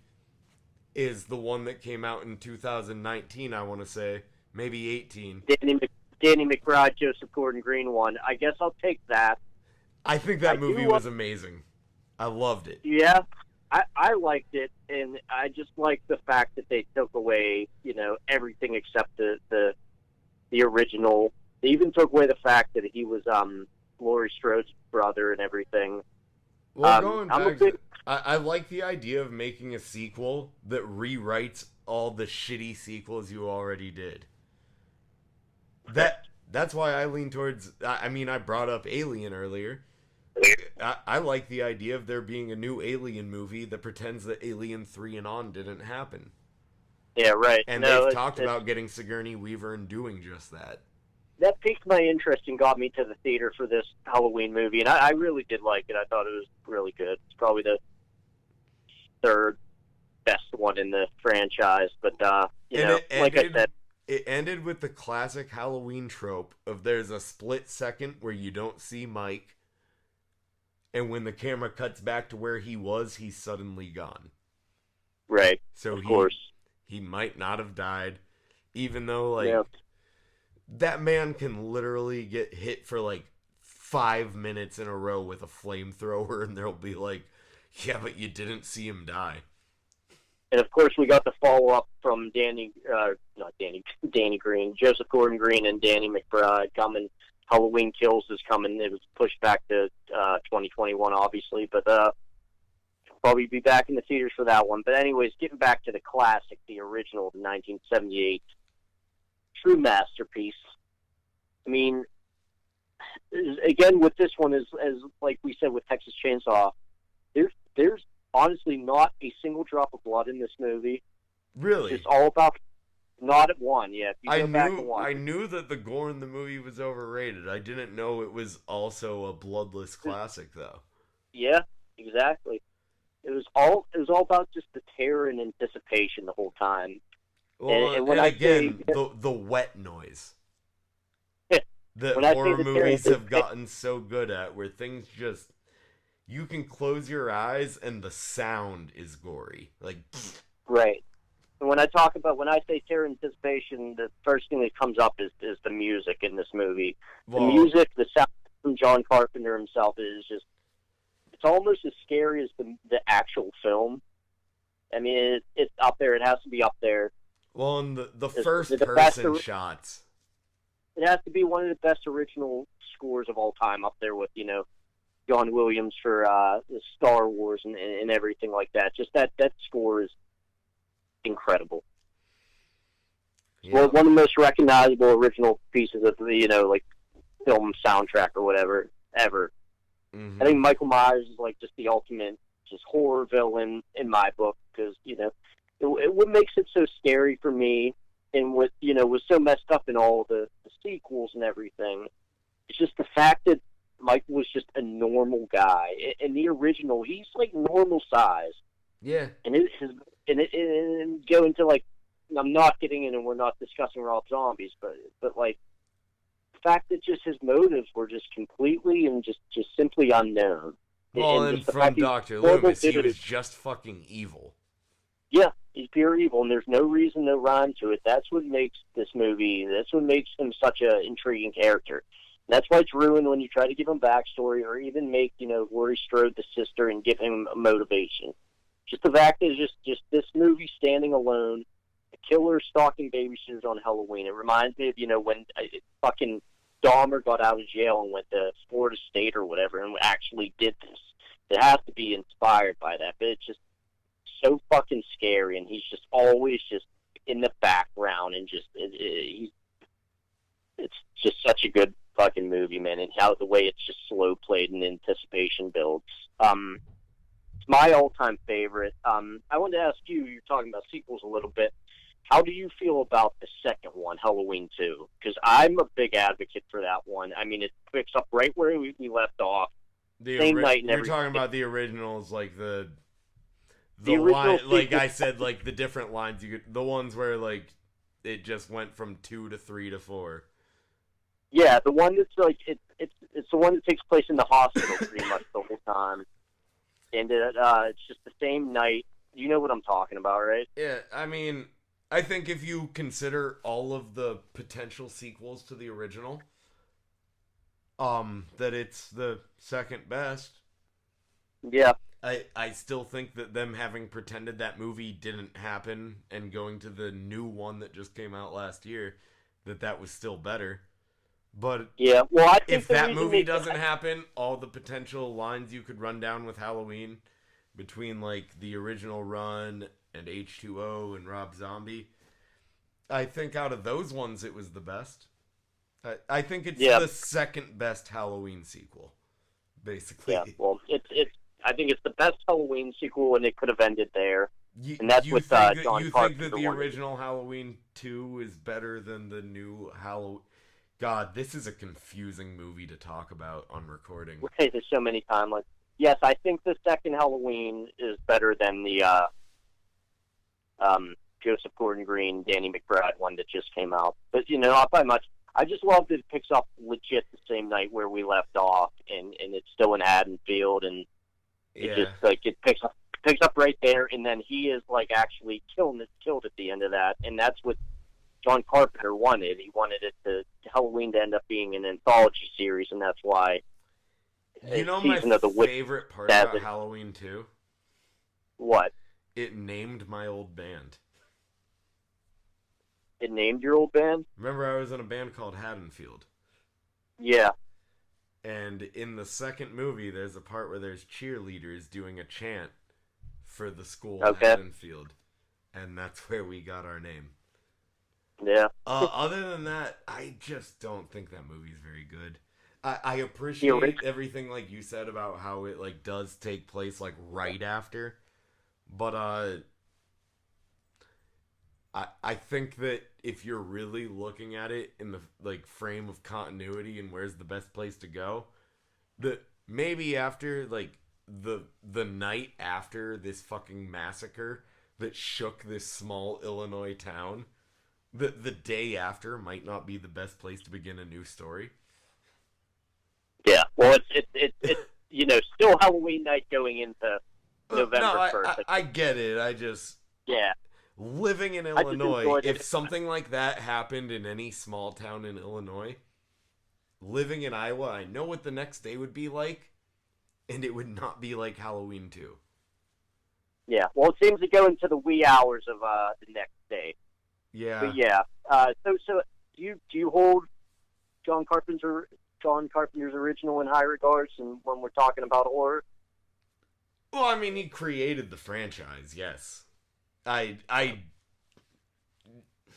is the one that came out in 2019, I want to say. Maybe 18. Danny McBride, Joseph Gordon-Green one. I guess I'll take that. I think that movie was amazing. I loved it. Yeah, I liked it, and I just liked the fact that they took away, everything except the original. They even took away the fact that he was Laurie Strode's brother and everything. Well, going back, I like the idea of making a sequel that rewrites all the shitty sequels you already did. That's why I lean towards. I mean, I brought up Alien earlier. I like the idea of there being a new Alien movie that pretends that Alien 3 and on didn't happen. Yeah, right. And they've talked about getting Sigourney Weaver and doing just that. That piqued my interest and got me to the theater for this Halloween movie, and I really did like it. I thought it was really good. It's probably the third best one in the franchise, but like I said, it ended with the classic Halloween trope of there's a split second where you don't see Mike, and when the camera cuts back to where he was, he's suddenly gone. Right. So of course. He might not have died, even though that man can literally get hit for 5 minutes in a row with a flamethrower, and they'll be like, yeah, but you didn't see him die. And of course, we got the follow up from Danny Green, Joseph Gordon-Green, and Danny McBride coming. Halloween Kills is coming. It was pushed back to 2021, obviously, but probably be back in the theaters for that one. But anyways, getting back to the classic, the original, 1978, true masterpiece. I mean, again, with this one, as like we said with Texas Chainsaw, there's honestly not a single drop of blood in this movie. Really? It's all about not at one. Yeah, if you go back to one. I knew that the gore in the movie was overrated. I didn't know it was also a bloodless classic, though. Yeah, exactly. It was all about just the terror and anticipation the whole time. Well, and again, the wet noise that horror movies have gotten so good at, where things just, you can close your eyes and the sound is gory. Right. And when I say terror and anticipation, the first thing that comes up is the music in this movie. Well, the music, the sound from John Carpenter himself is just, it's almost as scary as the actual film. I mean, it's up there. It has to be up there. Well, and the first person shots. It has to be one of the best original scores of all time, up there with, John Williams for the Star Wars and everything like that. Just that score is incredible. Yeah. Well, one of the most recognizable original pieces of the, film soundtrack or whatever, ever. Mm-hmm. I think Michael Myers is just the ultimate horror villain in my book, because, what makes it so scary for me, and what was so messed up in all the sequels and everything, it's just the fact that Michael was just a normal guy. In the original, he's normal size. Yeah. And go into I'm not getting in, and we're not discussing Rob Zombies, but the fact that just his motives were just completely and just simply unknown. Well, and from Dr. Loomis, he was just fucking evil. Yeah, he's pure evil, and there's no reason, no rhyme to it. That's what makes this movie, that's what makes him such an intriguing character. And that's why it's ruined when you try to give him backstory, or even make, Laurie Strode the sister and give him a motivation. Just the fact is just this movie standing alone, a killer stalking babysitters on Halloween. It reminds me of, when fucking Dahmer got out of jail and went to Florida State or whatever and actually did this. It has to be inspired by that, but it's just so fucking scary, and he's just always just in the background, and just it's just such a good fucking movie, man, and how the way it's just slow played and anticipation builds. It's my all-time favorite. I wanted to ask you, you're talking about sequels a little bit. How do you feel about the second one, Halloween 2? Because I'm a big advocate for that one. I mean, it picks up right where we left off. Same night and you're talking about the originals, like the original line, like I said, like the different lines you could, the ones where like it just went from 2 to 3 to 4. Yeah, the one that's like it's the one that takes place in the hospital pretty much the whole time, and it's just the same night. You know what I'm talking about, right? Yeah, I mean, I think if you consider all of the potential sequels to the original, that it's the second best. Yeah. I still think that them having pretended that movie didn't happen and going to the new one that just came out last year, that was still better. But yeah, well, I think if that movie doesn't happen, all the potential lines you could run down with Halloween between like the original run and H2O and Rob Zombie, I think out of those ones it was the best. I think it's the second best Halloween sequel, basically. Yeah, well, I think it's the best Halloween sequel, and it could have ended there. And that's what John Carpenter. You think that the original Halloween 2 is better than the new Halloween? God, this is a confusing movie to talk about on recording. Okay, there's so many timelines. Yes, I think the second Halloween is better than the Joseph Gordon-Green, Danny McBride one that just came out. But, not by much. I just love that it picks up legit the same night where we left off, and it's still in Haddonfield, and it just like it picks up right there, and then he is like actually killed at the end of that, and that's what John Carpenter wanted. He wanted it to Halloween to end up being an anthology series, and that's why. My favorite part about Halloween 2? What? It named my old band. It named your old band? Remember, I was in a band called Haddonfield. Yeah. And in the second movie, there's a part where there's cheerleaders doing a chant for the school Haddonfield. And that's where we got our name. Yeah. Other than that, I just don't think that movie's very good. I appreciate everything like you said about how it like does take place like right after. But I think that if you're really looking at it in the like frame of continuity and where's the best place to go, that maybe after like the night after this fucking massacre that shook this small Illinois town, the day after might not be the best place to begin a new story. Yeah, well, it's still Halloween night going into November 1st. I get it. I just living in Illinois, if something like that happened in any small town in Illinois, living in Iowa, I know what the next day would be like, and it would not be like Halloween 2. Yeah, well, it seems to go into the wee hours of the next day. Yeah. But yeah, so do you hold John Carpenter's original in high regards, and when we're talking about horror? Well, I mean, he created the franchise, yes. I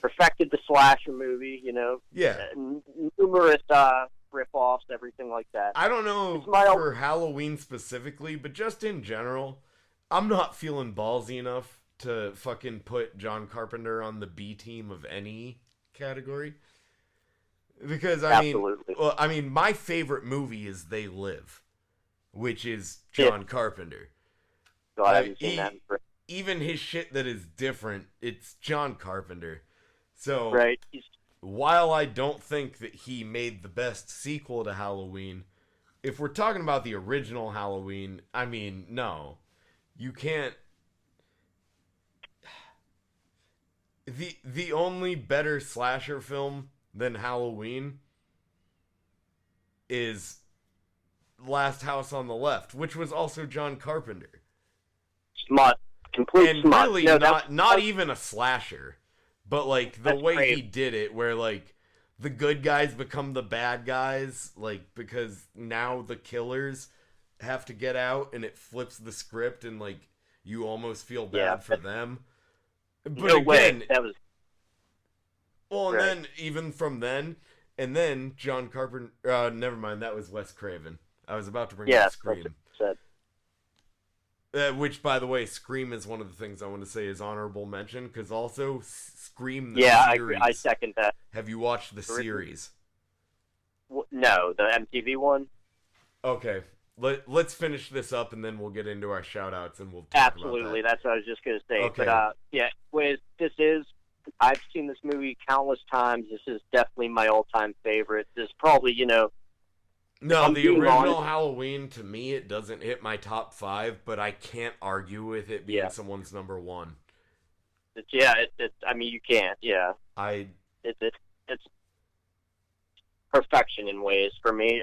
perfected the slasher movie, Yeah. Numerous rip-offs, everything like that. I don't know for Halloween specifically, but just in general, I'm not feeling ballsy enough to fucking put John Carpenter on the B team of any category. Because, I mean, my favorite movie is They Live, which is John Carpenter. So I haven't seen that. Even his shit that is different, it's John Carpenter. So, right. While I don't think that he made the best sequel to Halloween, if we're talking about the original Halloween, I mean, no. You can't... The only better slasher film than Halloween is Last House on the Left, which was also John Carpenter. Smut. Complete and smut. Really not even a slasher, but like the way he did it, where like the good guys become the bad guys, like, because now the killers have to get out, and it flips the script, and like you almost feel Yeah. bad for them. But No way. again, That was well, and right. then even from then, and then John Carpenter. Never mind, that was Wes Craven. I was about to bring up Yes, that's what Scream. I said. Which, by the way, Scream is one of the things I want to say is honorable mention, because also Scream the Yeah, I agree. I series. second that. Have you watched the series? No, the MTV one. Okay, let's finish this up, and then we'll get into our shout-outs, and we'll talk Absolutely, about that's what I was just gonna say. Okay. But yeah, this is. I've seen this movie countless times. This is definitely my all-time favorite. This is probably, that. No, I'm the being original honest. Halloween, to me, it doesn't hit my top 5, but I can't argue with it being Yeah. someone's number 1. It's. I mean, you can't. Yeah, I it's perfection in ways for me.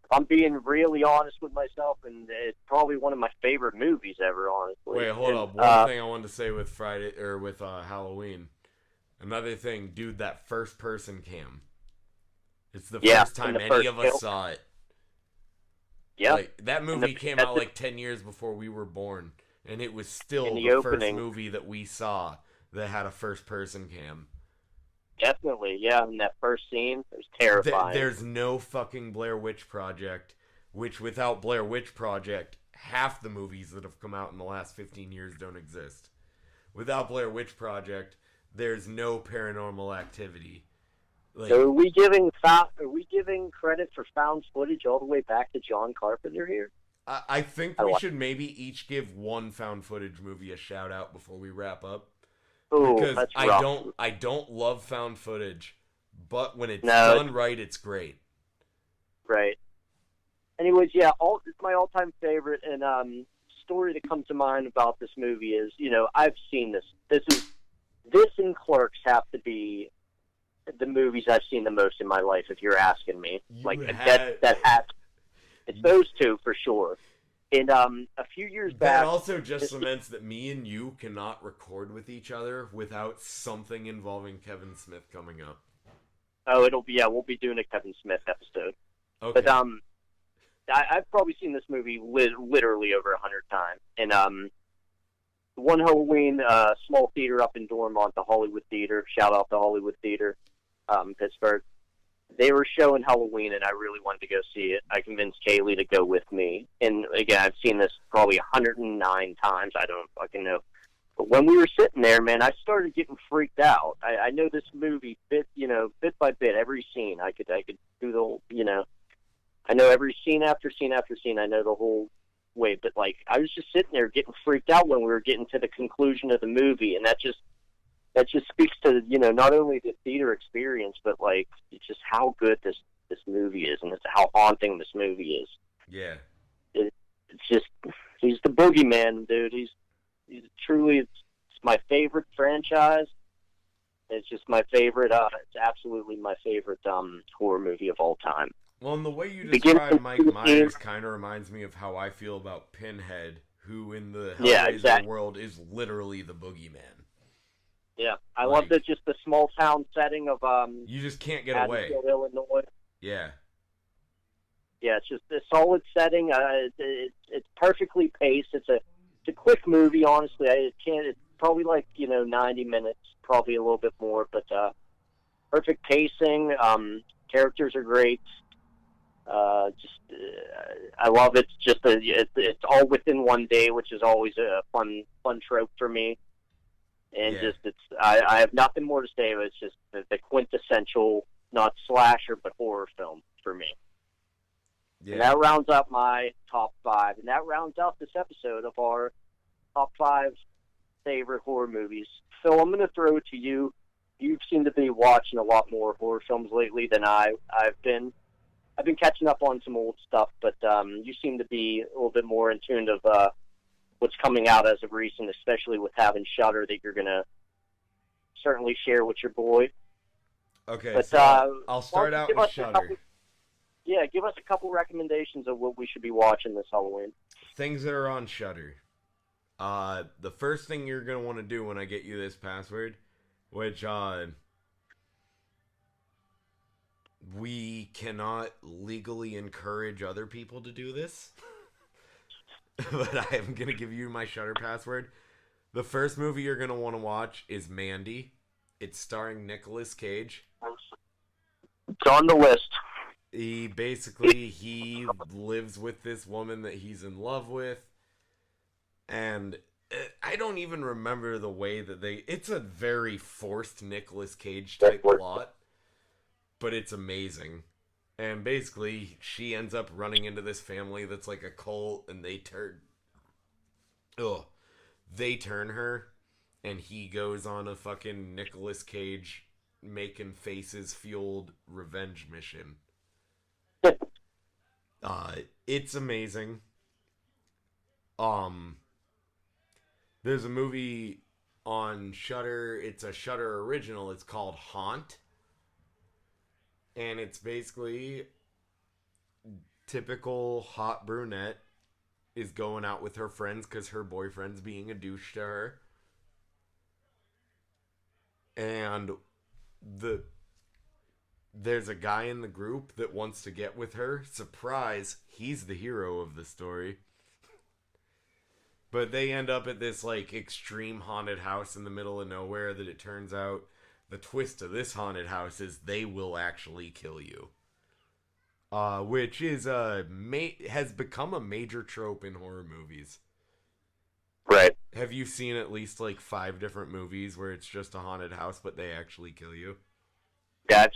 If I'm being really honest with myself, and it's probably one of my favorite movies ever. Honestly. Wait, hold And, up. One thing I wanted to say with Friday or with Halloween. Another thing, dude, that first person cam. It's the Yeah, first time and the any first of us kill. saw it. Yeah, Like that movie came that's out like 10 years before we were born, and it was still in the the first opening. movie that we saw that had a first person cam. Definitely, yeah. In that first scene, it was terrifying. There's no fucking Blair Witch Project, which without Blair Witch Project, half the movies that have come out in the last 15 years don't exist. Without Blair Witch Project, there's no Paranormal Activity. Like, So are we giving credit for found footage all the way back to John Carpenter here? I think I we like. should maybe each give one found footage movie a shout out before we wrap up. Ooh, Because that's rough. I don't love found footage, but when it's No, done right, it's great. right. Anyways, yeah, it's my all-time favorite. And story that comes to mind about this movie is, I've seen this. This and Clerks have to be the movies I've seen the most in my life. If you're asking me, that has it's those two for sure. And a few years That back, also just cements that me and you cannot record with each other without something involving Kevin Smith coming up. oh, we'll be doing a Kevin Smith episode. Okay. But I've probably seen this movie literally over 100 times. And one Halloween, small theater up in Dormont, the Hollywood Theater. Shout out to Hollywood Theater, Pittsburgh. They were showing Halloween, and I really wanted to go see it. I convinced Kaylee to go with me. And again, I've seen this probably 109 times. I don't fucking know. But when we were sitting there, man, I started getting freaked out. I know this movie bit by bit, every scene. I could do the whole, I know every scene after scene after scene. I know the whole way, but like I was just sitting there getting freaked out when we were getting to the conclusion of the movie, and that just speaks to not only the theater experience, but like it's just how good this movie is, and it's how haunting this movie is. Yeah. It's just he's the boogeyman, dude. He's truly it's my favorite franchise. It's just my favorite. It's absolutely my favorite horror movie of all time. Well, and the way you Begin describe from Mike 16. Myers kind of reminds me of how I feel about Pinhead, who in the Hellraiser Yeah, exactly. world is literally the boogeyman. Yeah, I love just the small town setting of You just can't get away. Haddonfield, Illinois. Yeah. Yeah, it's just a solid setting. It's perfectly paced. It's a quick movie, honestly. It's probably like 90 minutes, probably a little bit more, but perfect pacing. Characters are great. I love it. It's all within one day, which is always a fun trope for me. And I have nothing more to say. It's just the quintessential, not slasher, but horror film for me. Yeah. And that rounds out my top 5. And that rounds out this episode of our top 5 favorite horror movies. Phil, I'm going to throw it to you. You seem to be watching a lot more horror films lately than I've been. I've been catching up on some old stuff, but you seem to be a little bit more in tune of what's coming out as of recent, especially with having Shudder that you're going to certainly share with your boy. Okay, but, so I'll start out with Shudder. Give us a couple recommendations of what we should be watching this Halloween. Things that are on Shudder. The first thing you're going to want to do when I get you this password, which we cannot legally encourage other people to do this. But I am going to give you my Shudder password. The first movie you're going to want to watch is Mandy. It's starring Nicolas Cage. It's on the list. He lives with this woman that he's in love with. And I don't even remember the way that it's a very forced Nicolas Cage type plot. But it's amazing. And basically, she ends up running into this family that's like a cult, and they turn her, and he goes on a fucking Nicolas Cage making faces fueled revenge mission. It's amazing. There's a movie on Shudder. It's a Shudder original. It's called Haunt. And it's basically typical hot brunette is going out with her friends because her boyfriend's being a douche to her. And there's a guy in the group that wants to get with her. Surprise, he's the hero of the story. But they end up at this like extreme haunted house in the middle of nowhere that it turns out the twist of this haunted house is they will actually kill you. Which is has become a major trope in horror movies. Right. Have you seen at least like 5 different movies where it's just a haunted house but they actually kill you? Yeah, I've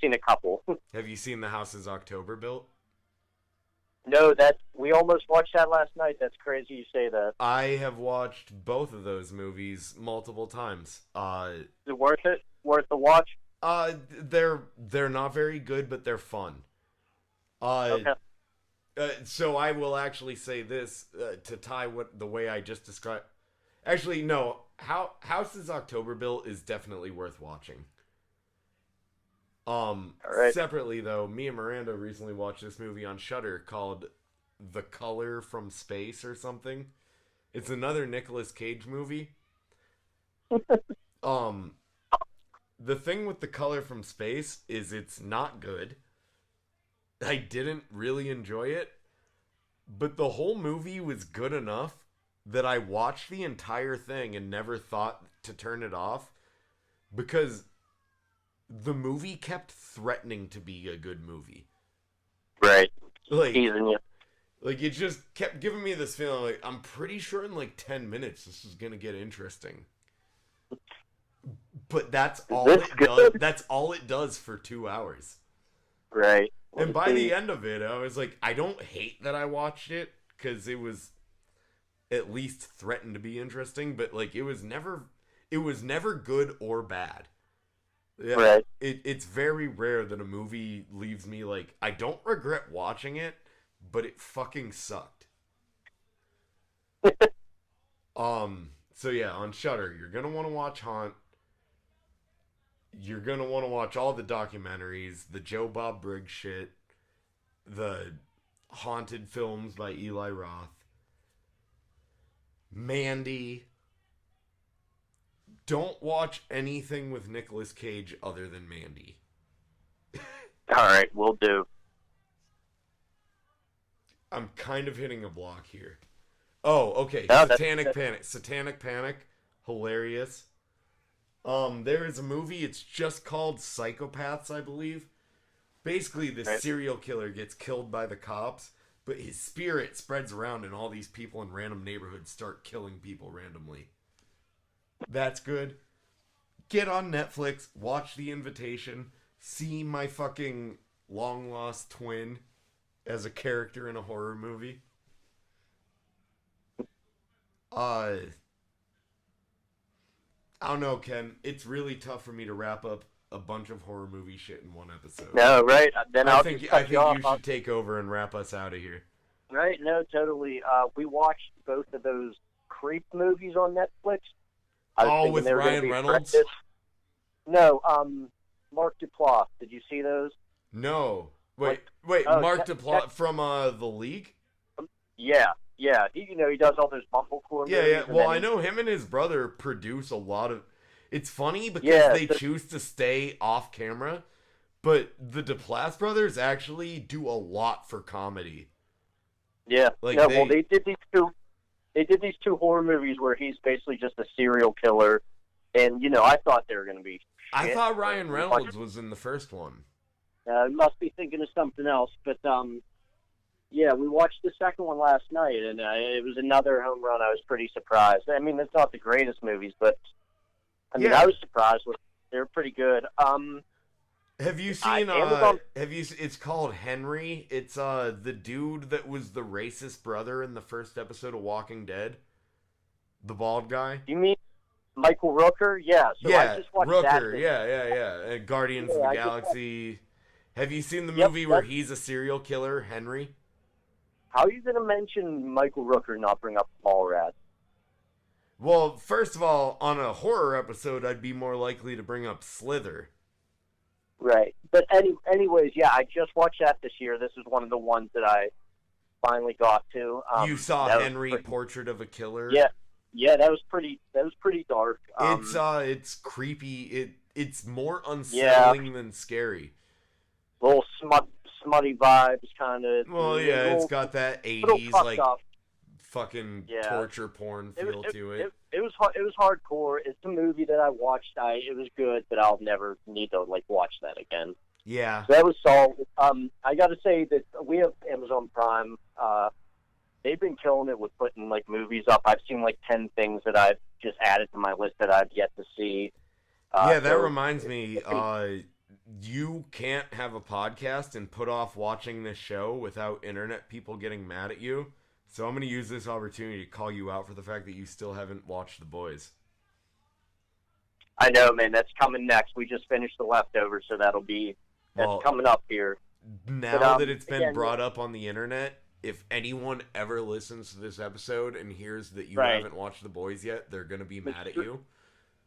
seen a couple. Have you seen The House is October Built? No, we almost watched that last night. That's crazy you say that. I have watched both of those movies multiple times. Is it worth it? Worth the watch? They're not very good, but they're fun. Okay. So I will actually say this to tie the way I just described. Actually, no. House is October Built is definitely worth watching. All right. Separately though, me and Miranda recently watched this movie on Shudder called The Color from Space or something. It's another Nicolas Cage movie. The thing with The Color from Space is it's not good. I didn't really enjoy it, but the whole movie was good enough that I watched the entire thing and never thought to turn it off because the movie kept threatening to be a good movie. Right. Like, teasing you. Like, it just kept giving me this feeling like, I'm pretty sure in like 10 minutes this is going to get interesting. But that's all it does. That's all it does for 2 hours. Right. And by the end of it, I was like, I don't hate that I watched it because it was at least threatened to be interesting, but like it was never good or bad. Yeah, right. It's very rare that a movie leaves me like, I don't regret watching it, but it fucking sucked. So yeah, on Shudder, you're gonna want to watch Haunt. You're gonna want to watch all the documentaries, the Joe Bob Briggs shit, the haunted films by Eli Roth, Mandy. Don't watch anything with Nicolas Cage other than Mandy. All right, we'll do. I'm kind of hitting a block here. Oh, okay. No, Satanic Panic. Satanic Panic. Hilarious. There is a movie. It's just called Psychopaths, I believe. Basically, this serial killer gets killed by the cops, but his spirit spreads around and all these people in random neighborhoods start killing people randomly. That's good. Get on Netflix, watch The Invitation, see my fucking long-lost twin as a character in a horror movie. I don't know, Ken. It's really tough for me to wrap up a bunch of horror movie shit in one episode. No, right. Then I think you should take over and wrap us out of here. Right, no, totally. We watched both of those Creep movies on Netflix. With Ryan Reynolds? No, Mark Duplass. Did you see those? No. Wait, Mark Duplass from The League? Yeah. He does all those mumblecore movies. Yeah. Well, I know him and his brother produce a lot of... It's funny because they choose to stay off camera, But the Duplass brothers actually do a lot for comedy. Yeah. Like no, well, they did these two. They did these two horror movies where he's basically just a serial killer, and I thought they were going to be. I shit. thought Ryan Reynolds was in the first one. Must be thinking of something else, but yeah, we watched the second one last night, and it was another home run. I was pretty surprised. I mean, it's not the greatest movies, but I mean, I was surprised. They're pretty good. Have you seen? It's called Henry. It's the dude that was the racist brother in the first episode of Walking Dead. The bald guy. You mean Michael Rooker? Yeah. So yeah, I just watched Rooker. that Yeah. And Guardians of the Galaxy. Have you seen the movie where he's a serial killer, Henry? How are you going to mention Michael Rooker and not bring up Mallrats? Well, first of all, on a horror episode, I'd be more likely to bring up Slither. Right. But anyways, yeah, I just watched that this year. This is one of the ones that I finally got to. You saw Henry, Portrait of a Killer? Yeah, that was pretty dark. It's creepy. It's more unsettling than scary. Little smutty vibes, kind of. Well, yeah, it's got that 80s like fucking torture porn feel to it. It was hardcore. It's a movie that I watched. It was good, but I'll never need to watch that again. Yeah. So that was solid. I got to say that we have Amazon Prime. They've been killing it with putting movies up. I've seen 10 things that I've just added to my list that I've yet to see. That reminds me. You can't have a podcast and put off watching this show without internet people getting mad at you. So I'm going to use this opportunity to call you out for the fact that you still haven't watched The Boys. I know, man. That's coming next. We just finished The Leftovers, so that's coming up here. Now that it's been brought up on the internet, if anyone ever listens to this episode and hears that you haven't watched The Boys yet, they're going to be mad at you.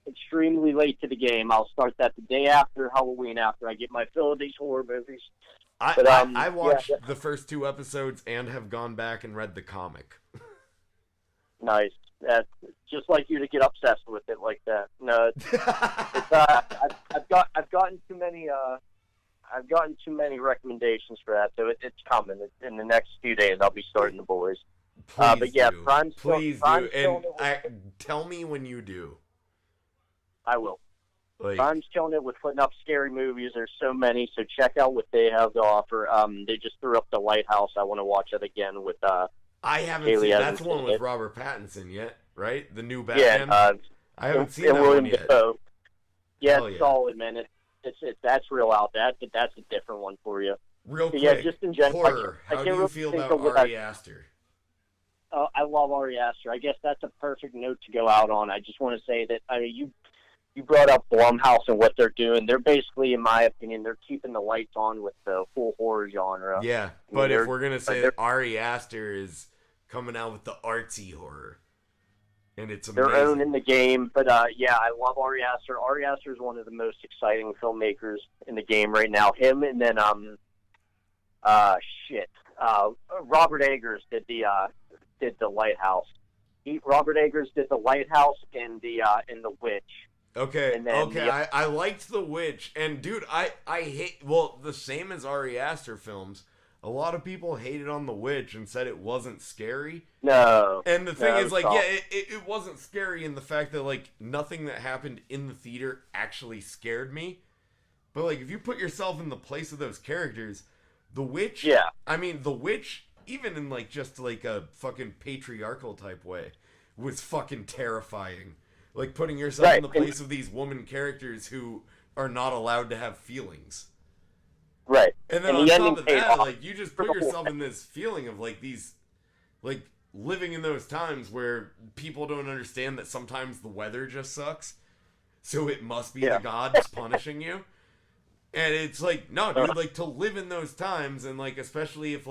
Extremely late to the game. I'll start that the day after Halloween, after I get my fill of these horror movies. I watched the first 2 episodes and have gone back and read the comic. Nice. That's just like you to get obsessed with it like that. No, I've gotten too many. I've gotten too many recommendations for that, so it's coming. In the next few days, I'll be starting The Boys. But yeah, do. Prime's Please do. And tell me when you do. I will. Prime's killing it with putting up scary movies. There's so many, so check out what they have to offer. They just threw up The Lighthouse. I want to watch it again with I haven't seen that's one with Robert Pattinson yet, right? The new Batman. Yeah, I haven't seen that one yet. Dafoe. Yeah, it's solid, man. That's real out. That's a different one for you. Real quick, yeah, just in general. Horror. How do you feel about Ari Aster? I love Ari Aster. I guess that's a perfect note to go out on. I just want to say that you brought up Blumhouse and what they're doing. They're basically, in my opinion, they're keeping the lights on with the full horror genre. Yeah, but if we're gonna say that Ari Aster is coming out with the artsy horror, and it's amazing. They're owning the game, but yeah, I love Ari Aster. Ari Aster is one of the most exciting filmmakers in the game right now. Him and then Robert Eggers did the Lighthouse. Robert Eggers did the Lighthouse and the Witch. Okay, I liked The Witch, and dude, I hate, the same as Ari Aster films, a lot of people hated on The Witch and said it wasn't scary. No. And the thing is, it wasn't scary in the fact that, nothing that happened in the theater actually scared me. But, if you put yourself in the place of those characters, The Witch, The Witch, even in, just a fucking patriarchal type way, was fucking terrifying. Putting yourself in the place of these woman characters who are not allowed to have feelings. Right. And then on top of that, you just put yourself in this feeling of, these, living in those times where people don't understand that sometimes the weather just sucks. So it must be the gods punishing you. And it's no, dude, to live in those times and, especially if,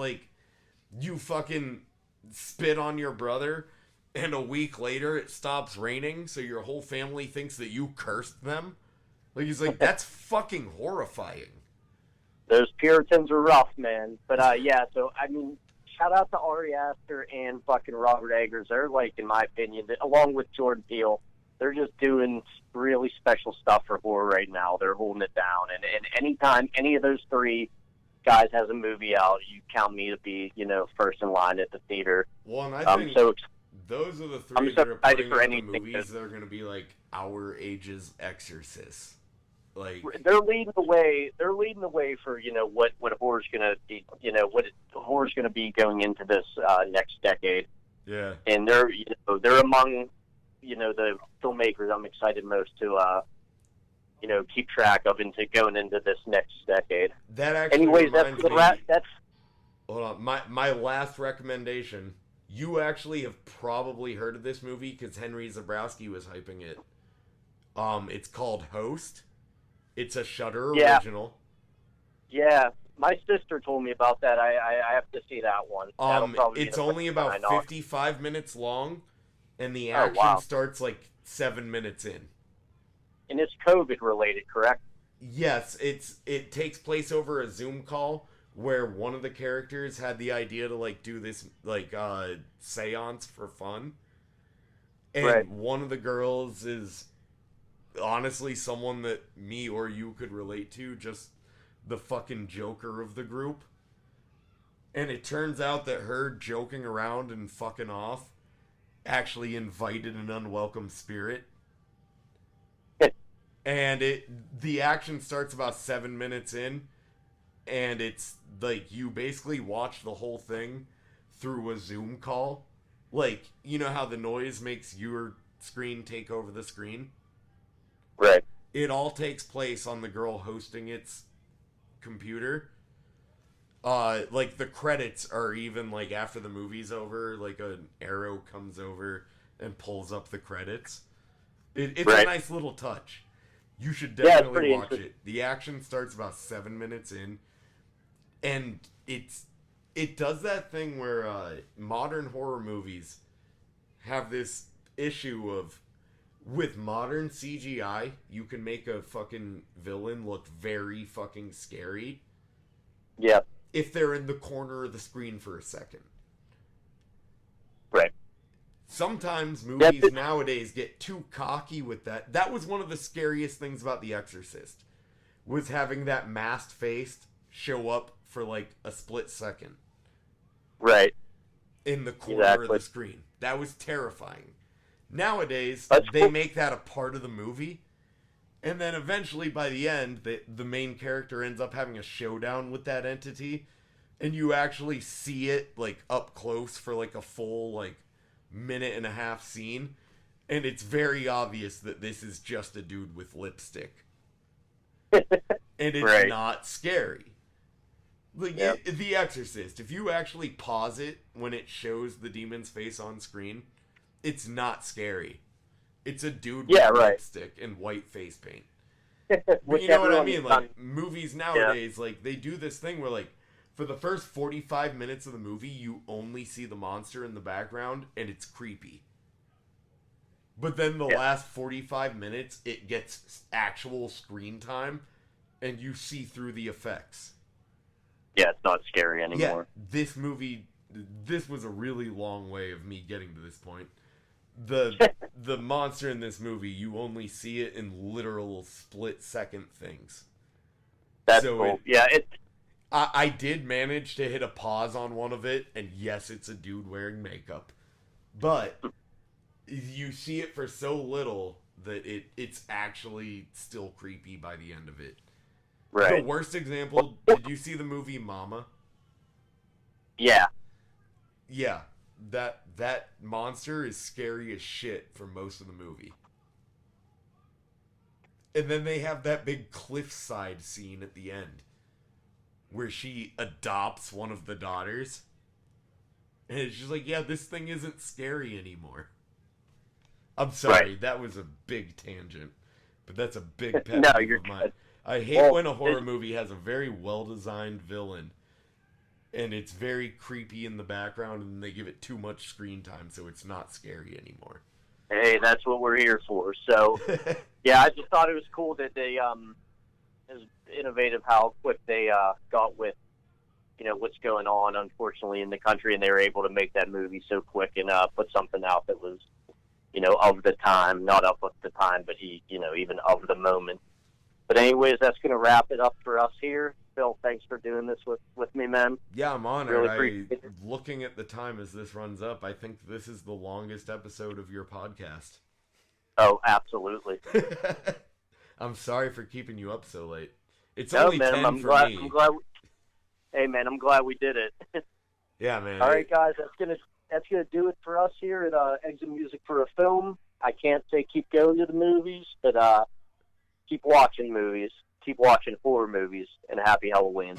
you fucking spit on your brother and a week later it stops raining, so your whole family thinks that you cursed them. He's that's fucking horrifying. Those Puritans are rough, man. But, so, shout out to Ari Aster and fucking Robert Eggers. They're, in my opinion, along with Jordan Peele, they're just doing really special stuff for horror right now. They're holding it down, and anytime any of those three guys has a movie out, you count me to be, first in line at the theater. Well, and I think those are the three that are putting out the movies that are going to be like our age's Exorcist. Like they're leading the way. They're leading the way for what horror's going to be. What horror's going to be going into this next decade. Yeah. And they're among the filmmakers I'm excited most to keep track of going into this next decade. That actually anyways, reminds me. That's hold on. My last recommendation. You actually have probably heard of this movie because Henry Zabrowski was hyping it. It's called Host. It's a Shudder original. Yeah, my sister told me about that. I have to see that one. It's only about 55 minutes long, and the action starts like 7 minutes in. And it's COVID related, correct? Yes, it takes place over a Zoom call where one of the characters had the idea to like do this like seance for fun. And one of the girls is honestly someone that me or you could relate to, just the fucking joker of the group. And it turns out that her joking around and fucking off actually invited an unwelcome spirit. And the action starts about 7 minutes in, and it's like you basically watch the whole thing through a Zoom call. Like, you know how the noise makes your screen take over the screen? Right. It all takes place on the girl hosting its computer. Like the credits are even like after the movie's over, like an arrow comes over and pulls up the credits. It's a nice little touch. You should definitely watch it. The action starts about 7 minutes in, and it does that thing where modern horror movies have this issue of, with modern CGI, you can make a fucking villain look very fucking scary. Yeah. If they're in the corner of the screen for a second. Right. Sometimes movies nowadays get too cocky with that. That was one of the scariest things about The Exorcist, was having that masked face show up for like a split second. Right. In the corner of the screen. That was terrifying. Nowadays, they make that a part of the movie, and then eventually by the end, the main character ends up having a showdown with that entity, and you actually see it like up close for like a full like minute and a half scene, and it's very obvious that this is just a dude with lipstick. And it's not scary. Like The Exorcist, if you actually pause it when it shows the demon's face on screen, it's not scary. It's a dude with lipstick and white face paint. But you know what I mean? Like movies nowadays, like they do this thing where like for the first 45 minutes of the movie, you only see the monster in the background, and it's creepy. But then the last 45 minutes, it gets actual screen time, and you see through the effects. Yeah, it's not scary anymore. Yeah, this was a really long way of me getting to this point. The monster in this movie, you only see it in literal split-second things. That's cool. I did manage to hit a pause on one of it, and yes, it's a dude wearing makeup. But you see it for so little that it's actually still creepy by the end of it. Right. The worst example, did you see the movie Mama? Yeah. Yeah. That monster is scary as shit for most of the movie. And then they have that big cliffside scene at the end where she adopts one of the daughters. And it's just like, yeah, this thing isn't scary anymore. I'm sorry, that was a big tangent. But that's a big pet peeve of mine. I hate when a horror movie has a very well-designed villain, and it's very creepy in the background, and they give it too much screen time, so it's not scary anymore. Hey, that's what we're here for. So, yeah, I just thought it was cool that they, it was innovative how quick they got with, what's going on, unfortunately, in the country, and they were able to make that movie so quick and put something out that was, of the time, not up at the time, but even of the moment. But anyways, that's going to wrap it up for us here. Phil, thanks for doing this with me, man. Yeah, I'm honored. Really appreciate it. Looking at the time as this runs up, I think this is the longest episode of your podcast. Oh, absolutely. I'm sorry for keeping you up so late. It's No, only man, 10 I'm for glad. me. Hey, man, I'm glad we did it. Yeah, man. All right, guys, that's gonna do it for us here at Exit Music for a Film. I can't say keep going to the movies, but keep watching movies, keep watching horror movies, and happy Halloween.